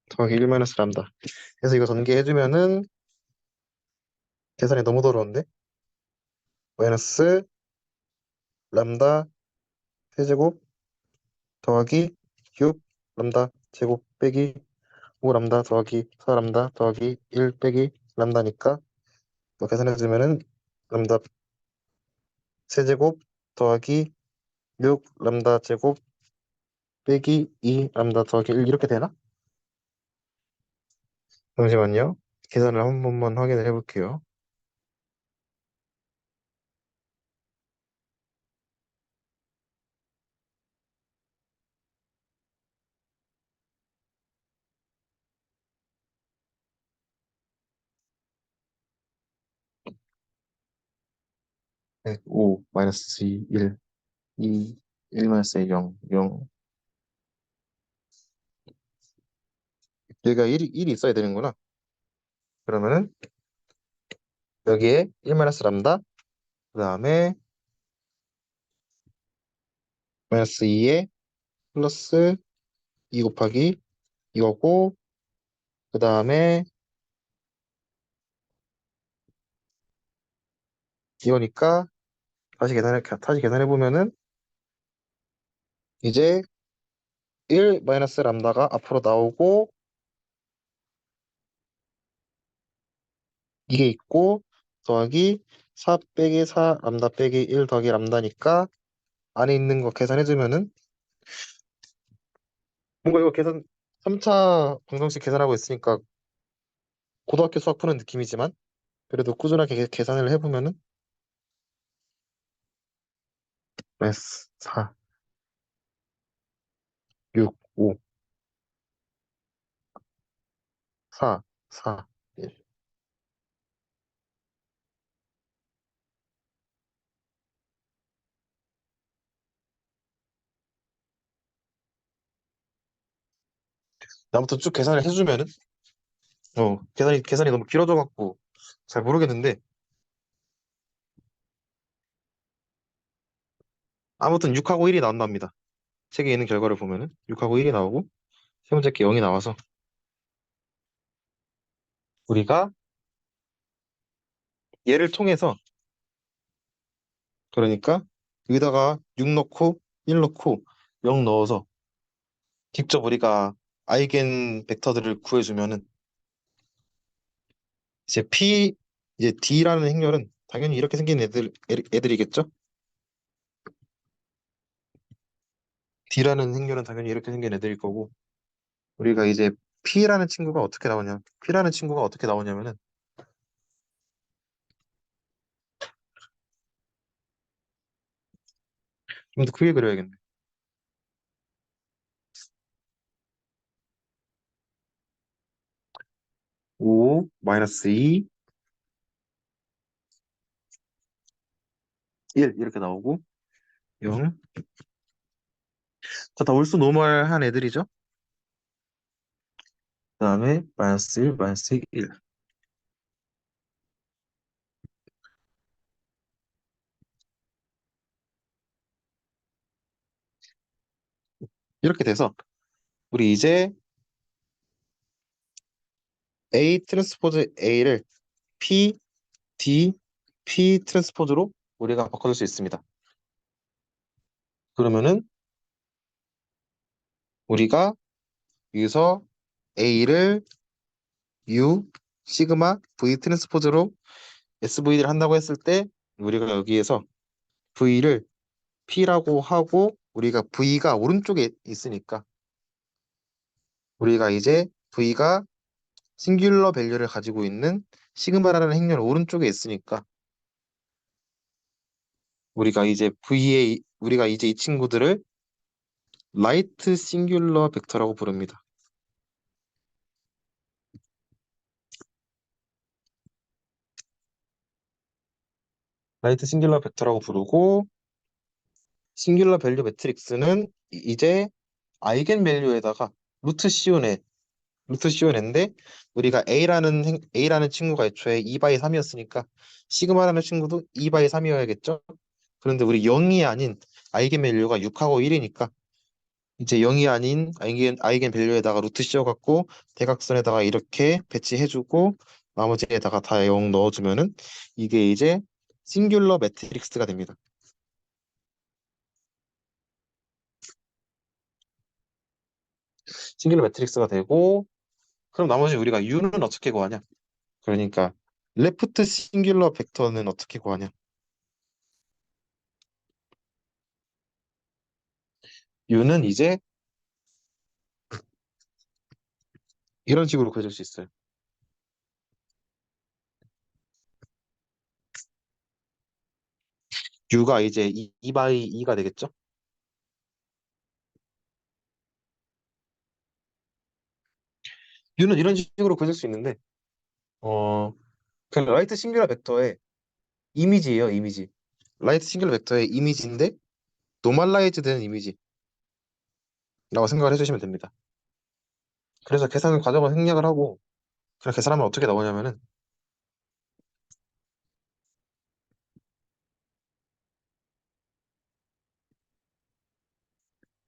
더하기 1 마이너스 람다 그래서 이거 전개해주면은 계산이 너무 더러운데 마이너스 람다 세제곱 더하기 6 람다 제곱 빼기 5 람다 더하기 4 람다 더하기 1 빼기 람다니까 뭐 계산해주면은 람다 세제곱 더하기 6 람다 제곱 빼기 2 람다 더하기 1 이렇게 되나? 잠시만요. 계산을 한 번만 확인을 해볼게요. 네, 5 마이너스 2 1 2 1 마이너스 0 0 여기가 1이 있어야 되는구나. 그러면은 여기에 1 마이너스 람다 그 다음에 마이너스 2에 플러스 2 곱하기 이거고 그 다음에 이거니까 다시 계산해 보면은 이제 1 마이너스 람다가 앞으로 나오고 이게 있고 더하기 4 빼기 4 람다 빼기 1 더하기 람다니까 안에 있는 거 계산해 주면은 뭔가 이거 계산 3차 방정식 계산하고 있으니까 고등학교 수학 푸는 느낌이지만 그래도 꾸준하게 계산을 해보면은 마이너스 4 6 5 4 4 1 아무튼 쭉 계산을 해주면은 계산이 너무 길어져 갖고 잘 모르겠는데 아무튼 6하고 1이 나온답니다. 책에 있는 결과를 보면은 6하고 1이 나오고 세 번째 게 0이 나와서 우리가 얘를 통해서 그러니까 여기다가 6 넣고 1 넣고 0 넣어서 직접 우리가 아이겐 벡터들을 구해주면은 이제 이제 D라는 행렬은 당연히 이렇게 생긴 애들이겠죠? D라는 행렬은 당연히 이렇게 생긴 애들일 거고 우리가 이제 P라는 친구가 어떻게 나오냐면은 좀 더 크게 그려야겠네. 5, 마이너스 2, 1 이렇게 나오고 0. 자, 다 올수 노멀한 애들이죠. 그 다음에 마이너스 1, 마이너스 1. 이렇게 돼서 우리 이제 A 트랜스포즈 A를 P, D, P 트랜스포즈로 우리가 바꿔줄 수 있습니다. 그러면은 우리가 여기서 A를 U, 시그마, V 트랜스포즈로 SV를 한다고 했을 때 우리가 여기에서 V를 P라고 하고 우리가 V가 오른쪽에 있으니까 우리가 이제 V가 싱귤러 밸류를 가지고 있는 시그마라는 행렬 오른쪽에 있으니까 우리가 이제 이 친구들을 라이트 싱귤러 벡터라고 부릅니다. 라이트 싱귤러 벡터라고 부르고 싱귤러 밸류 매트릭스는 이제 아이겐 밸류에다가 루트 씌운 애, 루트 씌운 애인데 우리가 A라는 친구가 애초에 2 바이 3이었으니까 시그마라는 친구도 2 바이 3이어야겠죠? 그런데 우리 0이 아닌 아이겐 밸류가 6하고 1이니까 이제 0이 아닌 아이겐 밸류에다가 루트 씌워갖고 대각선에다가 이렇게 배치해주고 나머지에다가 다 0 넣어주면은 이게 이제 싱귤러 매트릭스가 됩니다. 싱귤러 매트릭스가 되고 그럼 나머지 우리가 U는 어떻게 구하냐? 그러니까 레프트 싱귤러 벡터는 어떻게 구하냐? U는 이제 이런 식으로 그려질 수 있어요. U가 이제 2 바이 2가 되겠죠? U는 이런 식으로 그릴 수 있는데 어 그냥 라이트 싱귤러 벡터의 이미지예요, 이미지. 라이트 싱귤러 벡터의 이미지인데 노멀라이즈 되는 이미지라고 생각을 해주시면 됩니다. 그래서 계산 과정을 생략을 하고 그냥 계산하면 어떻게 나오냐면은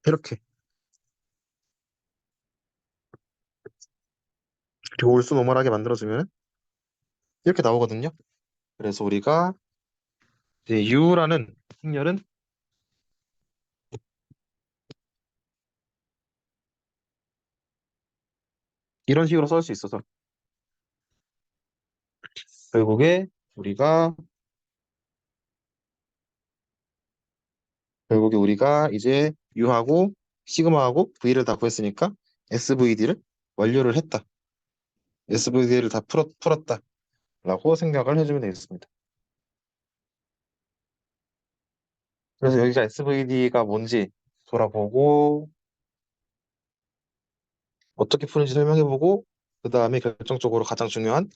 이렇게 그리고 올수 노멀하게 만들어주면 이렇게 나오거든요. 그래서 우리가 이제 U라는 행렬은 이런 식으로 써 수 있어서 결국에 우리가 이제 U하고 시그마하고 V를 다 구했으니까 SVD를 완료를 했다. SVD를 다 풀었다라고 생각을 해주면 되겠습니다. 그래서 여기가 SVD가 뭔지 돌아보고 어떻게 푸는지 설명해보고 그 다음에 결정적으로 가장 중요한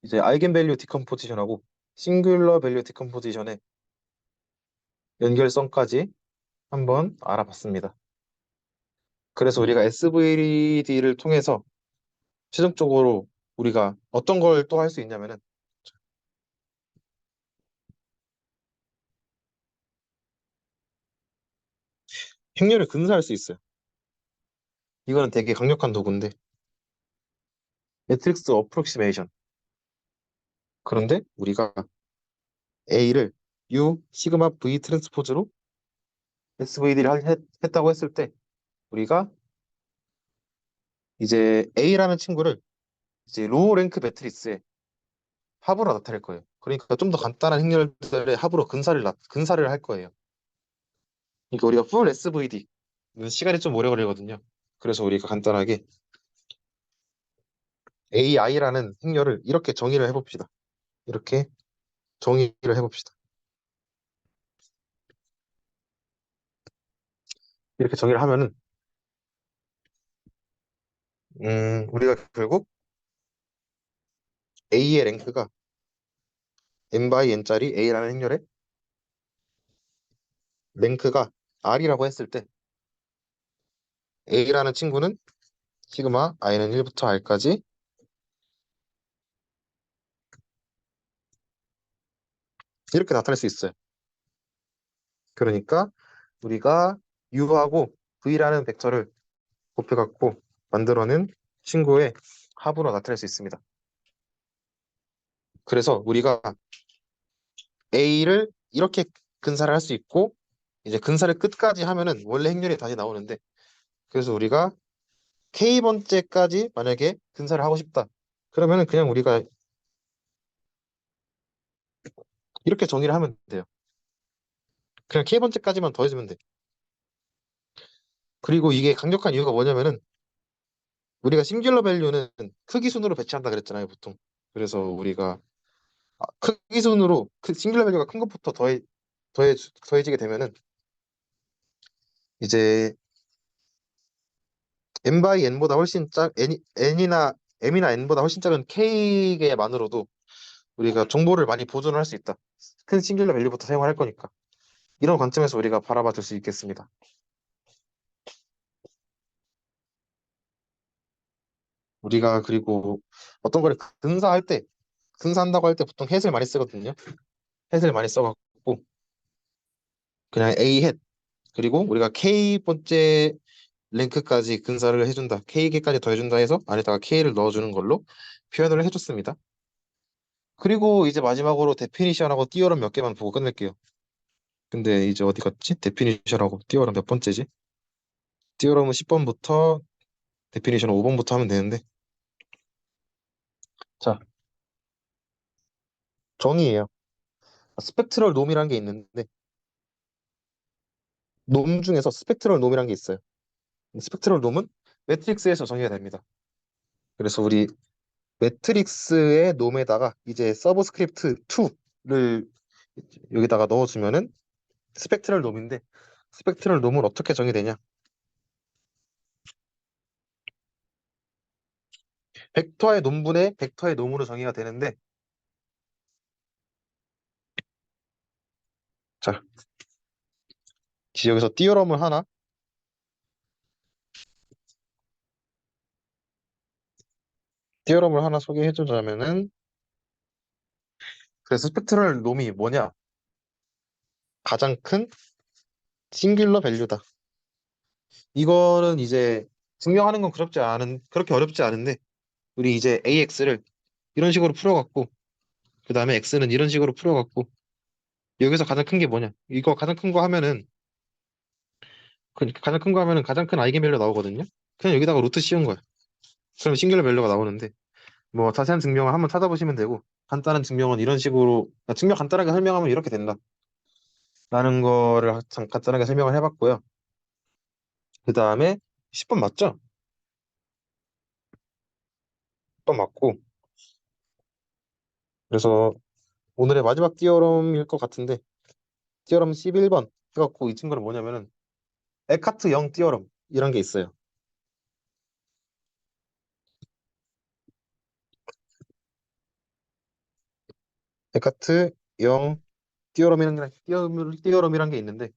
이제 아이겐밸류 디컴포지션하고 싱귤러 밸류 디컴포지션의 연결성까지 한번 알아봤습니다. 그래서 우리가 SVD를 통해서 최종적으로 우리가 어떤 걸 또 할 수 있냐면은 행렬을 근사할 수 있어요. 이거는 되게 강력한 도구인데 매트릭스 어프록시메이션. 그런데 우리가 A를 U 시그마 V 트랜스포즈로 SVD를 했다고 했을 때 우리가 이제 A라는 친구를 이제 로우 랭크 매트리스의 합으로 나타낼 거예요. 그러니까 좀 더 간단한 행렬들의 합으로 근사를 할 거예요. 그러니까 우리가 풀 SVD 시간이 좀 오래 걸리거든요. 그래서 우리가 간단하게 AI라는 행렬을 이렇게 정의를 해봅시다. 이렇게 정의를 해봅시다. 이렇게 정의를 하면은 우리가 결국 A의 랭크가 n by n짜리 A라는 행렬의 랭크가 R이라고 했을 때 A라는 친구는 시그마 i는 1부터 r까지 이렇게 나타낼 수 있어요. 그러니까 우리가 U하고 V라는 벡터를 곱해갖고 만들어낸 친구의 합으로 나타낼 수 있습니다. 그래서 우리가 A를 이렇게 근사를 할 수 있고 이제 근사를 끝까지 하면은 원래 행렬이 다시 나오는데 그래서 우리가 K번째까지 만약에 근사를 하고 싶다. 그러면은 그냥 우리가 이렇게 정의를 하면 돼요. 그냥 K번째까지만 더해주면 돼. 그리고 이게 강력한 이유가 뭐냐면은 우리가 싱귤러 밸류는 크기 순으로 배치한다 그랬잖아요, 보통. 그래서 우리가 크기 순으로 그 싱귤러 밸류가 큰 것부터 더해 더해지게 되면은 이제 n by n보다 훨씬 n이나 m이나 n보다 훨씬 작은 k개만으로도 우리가 정보를 많이 보존을 할 수 있다. 큰 싱귤러 밸류부터 사용할 거니까. 이런 관점에서 우리가 바라봐 줄 수 있겠습니다. 우리가 그리고 어떤 걸 근사할 때, 근사한다고 할 때 보통 햇을 많이 쓰거든요. 햇을 많이 써갖고 그냥 A 햇 그리고 우리가 K 번째 랭크까지 근사를 해준다. K개까지 더해준다 해서 안에다가 K를 넣어주는 걸로 표현을 해줬습니다. 그리고 이제 마지막으로 데피니션하고 띄어럼 몇 개만 보고 끝낼게요. 근데 이제 어디 갔지? 데피니션하고 띄어럼 몇 번째지? 띄어럼은 10번부터 데피니션은 5번부터 하면 되는데 자, 정의예요. 스펙트럴 놈이라는 게 있는데 놈 중에서 스펙트럴 놈이라는 게 있어요. 스펙트럴 놈은 매트릭스에서 정의가 됩니다. 그래서 우리 매트릭스의 놈에다가 이제 서브스크립트 2를 여기다가 넣어주면은 스펙트럴 놈인데 스펙트럴 놈은 어떻게 정의되냐? 벡터의 놈분의 벡터의 놈으로 정의가 되는데 자, 여기서 띄어럼을 하나 소개해 주자면은 그래서 스펙트럴 놈이 뭐냐? 가장 큰 싱귤러 밸류다. 이거는 이제 증명하는 건 그렇게 어렵지 않은데 우리 이제 AX를 이런 식으로 풀어갖고 그 다음에 X는 이런 식으로 풀어갖고 여기서 가장 큰 게 뭐냐? 이거 가장 큰 거 하면은 가장 큰 거 하면은 가장 큰 아이겐밸류 나오거든요. 그냥 여기다가 루트 씌운 거야. 그럼 싱귤러 밸류가 나오는데 뭐 자세한 증명을 한번 찾아보시면 되고 간단한 증명은 이런 식으로 증명 간단하게 설명하면 이렇게 된다. 라는 거를 간단하게 설명을 해봤고요. 그 다음에 10번 맞죠? 10번 맞고 그래서 오늘의 마지막 띠어럼일 것 같은데 띠어럼 11번 해갖고 이 친구는 뭐냐면은 에카트 영 띠어럼 이런 게 있어요. 에카트 영 띠어럼이란 게 있는데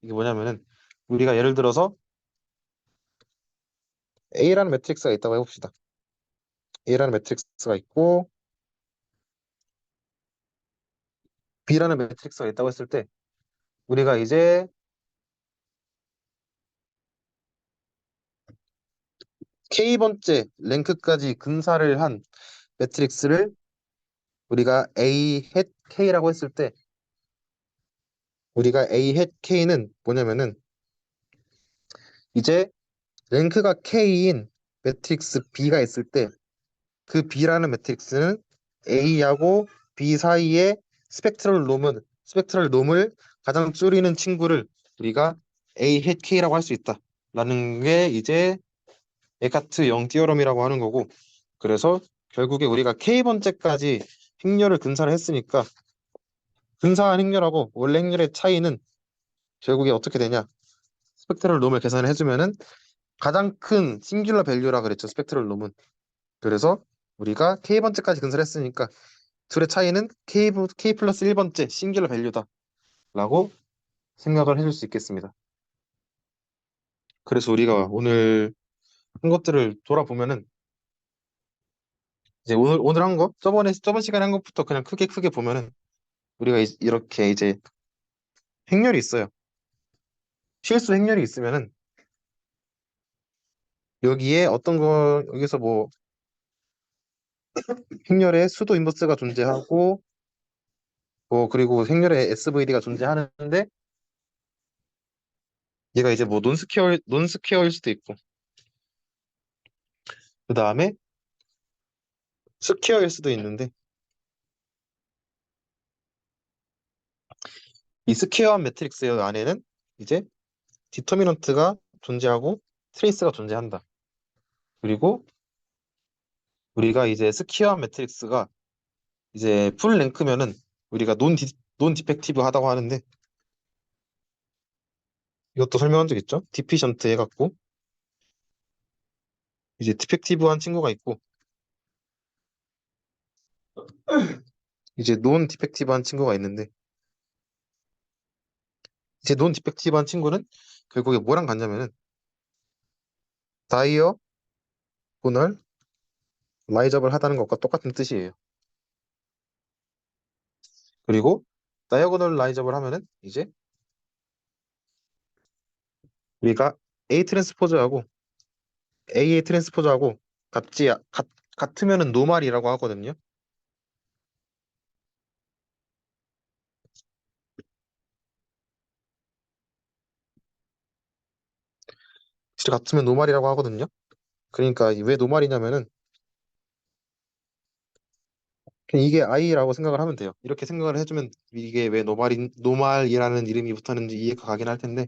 이게 뭐냐면은 우리가 예를 들어서 A라는 매트릭스가 있다고 해봅시다. A라는 매트릭스가 있고 B라는 매트릭스가 있다고 했을 때 우리가 이제 K번째 랭크까지 근사를 한 매트릭스를 우리가 A 햇 K라고 했을 때 우리가 A 햇 K는 뭐냐면은 이제 랭크가 K인 매트릭스 B가 있을 때 그 B라는 매트릭스는 A하고 B 사이의 스펙트럴 놈을 가장 줄이는 친구를 우리가 A 햇 K라고 할 수 있다. 라는 게 이제 에카트 영 띠어럼이라고 하는 거고 그래서 결국에 우리가 K번째까지 행렬을 근사를 했으니까 근사한 행렬하고 원래 행렬의 차이는 결국에 어떻게 되냐? 스펙트럴 놈을 계산을 해주면은 가장 큰 싱귤러 밸류라 그랬죠. 스펙트럴 놈은. 그래서 우리가 K번째까지 근설했으니까 둘의 차이는 K 플러스 1번째 싱귤러 밸류다 라고 생각을 해줄 수 있겠습니다. 그래서 우리가 오늘 한 것들을 돌아보면은 이제 오늘 한 거, 저번 시간에 한 것부터 그냥 크게 보면은 우리가 이렇게 이제 행렬이 있어요. 실수 행렬이 있으면은 여기에 어떤 거 여기서 뭐 행렬에 수도 인버스가 존재하고 뭐 그리고 행렬에 SVD가 존재하는데 얘가 이제 뭐 논스퀘어일 수도 있고 그 다음에 스퀘어일 수도 있는데 이 스퀘어한 매트릭스 안에는 이제 디터미넌트가 존재하고 트레이스가 존재한다. 그리고 우리가 이제 스퀘어한 매트릭스가 이제 풀 랭크면은 우리가 논 디펙티브 하다고 하는데 이것도 설명한 적 있죠? 디피션트 해갖고 이제 디펙티브한 친구가 있고 이제 논 디펙티브한 친구가 있는데 이제 논 디펙티브한 친구는 결국에 뭐랑 같냐면은 다이어고널 라이저블 하다는 것과 똑같은 뜻이에요. 그리고 다이어고널 라이저블 하면은 이제 우리가 A 트랜스포즈하고 AA 트랜스포즈하고 같으면은 노말이라고 하거든요. 진짜 같으면 노말이라고 하거든요. 그러니까 왜 노말이냐면은 그냥 이게 I라고 생각을 하면 돼요. 이렇게 생각을 해주면 이게 왜 노말이라는 이름이 붙었는지 이해가 가긴 할 텐데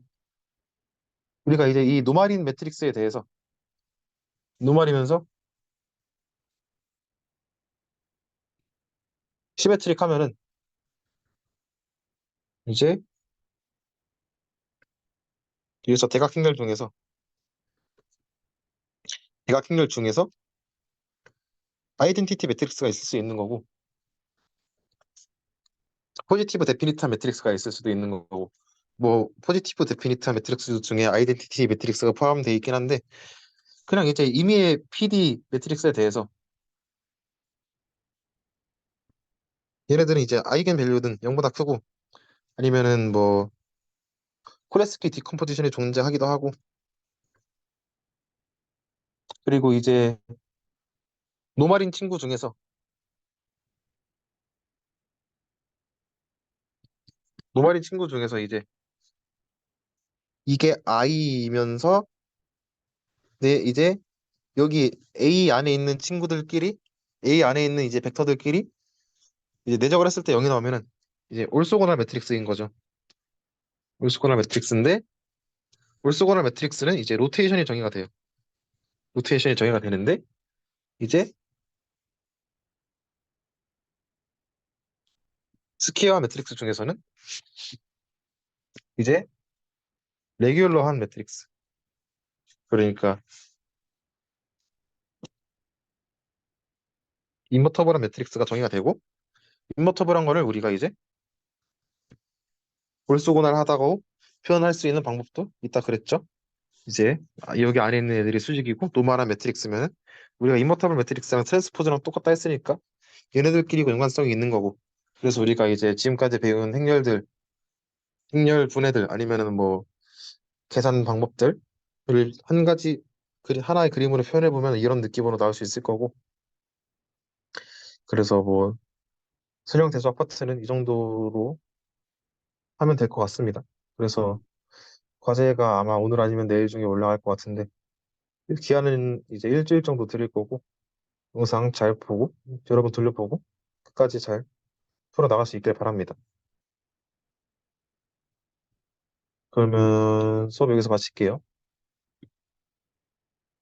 우리가 이제 이 노말인 매트릭스에 대해서 노말이면서 시메트릭 하면은 이제 여기서 대각행렬 중에서 아이덴티티 매트릭스가 있을 수 있는 거고 포지티브 데피니트한 매트릭스가 있을 수도 있는 거고 뭐 포지티브 데피니트한 매트릭스 중에 아이덴티티 매트릭스가 포함되어 있긴 한데 그냥 이제 임의의 PD 매트릭스에 대해서 얘네들은 이제 아이겐 밸류든 0보다 크고 아니면은 뭐 코레스키 디컴포지션이 존재하기도 하고 그리고 이제 노말인 친구 중에서 노말인 친구 중에서 이제 이게 I이면서 내 이제 여기 A 안에 있는 이제 벡터들끼리 이제 내적을 했을 때 0이 나오면은 이제 올소고날 매트릭스인 거죠. 올소고날 매트릭스인데 올소고날 매트릭스는 이제 로테이션이 정의가 돼요. 로테이션이 정의가 되는데 이제 스퀘어 매트릭스 중에서는 이제 레귤러한 매트릭스 그러니까 인버터블한 매트릭스가 정의가 되고 인버터블한 거를 우리가 이제 올소고날 하다고 표현할 수 있는 방법도 있다 그랬죠. 이제 여기 안에 있는 애들이 수직이고 노멀한 매트릭스면 우리가 인버터블 매트릭스랑 트랜스포즈랑 똑같다 했으니까 얘네들끼리 연관성이 있는 거고 그래서 우리가 이제 지금까지 배운 행렬 분해들 아니면은 뭐 계산 방법들을 한 가지 하나의 그림으로 표현해 보면 이런 느낌으로 나올 수 있을 거고 그래서 뭐 선형 대수학 파트는 이 정도로 하면 될 것 같습니다. 그래서 과제가 아마 오늘 아니면 내일 중에 올라갈 것 같은데 기한은 이제 일주일 정도 드릴 거고 영상 잘 보고 여러분 돌려보고 끝까지 잘 풀어 나갈 수 있길 바랍니다. 그러면 수업 여기서 마칠게요.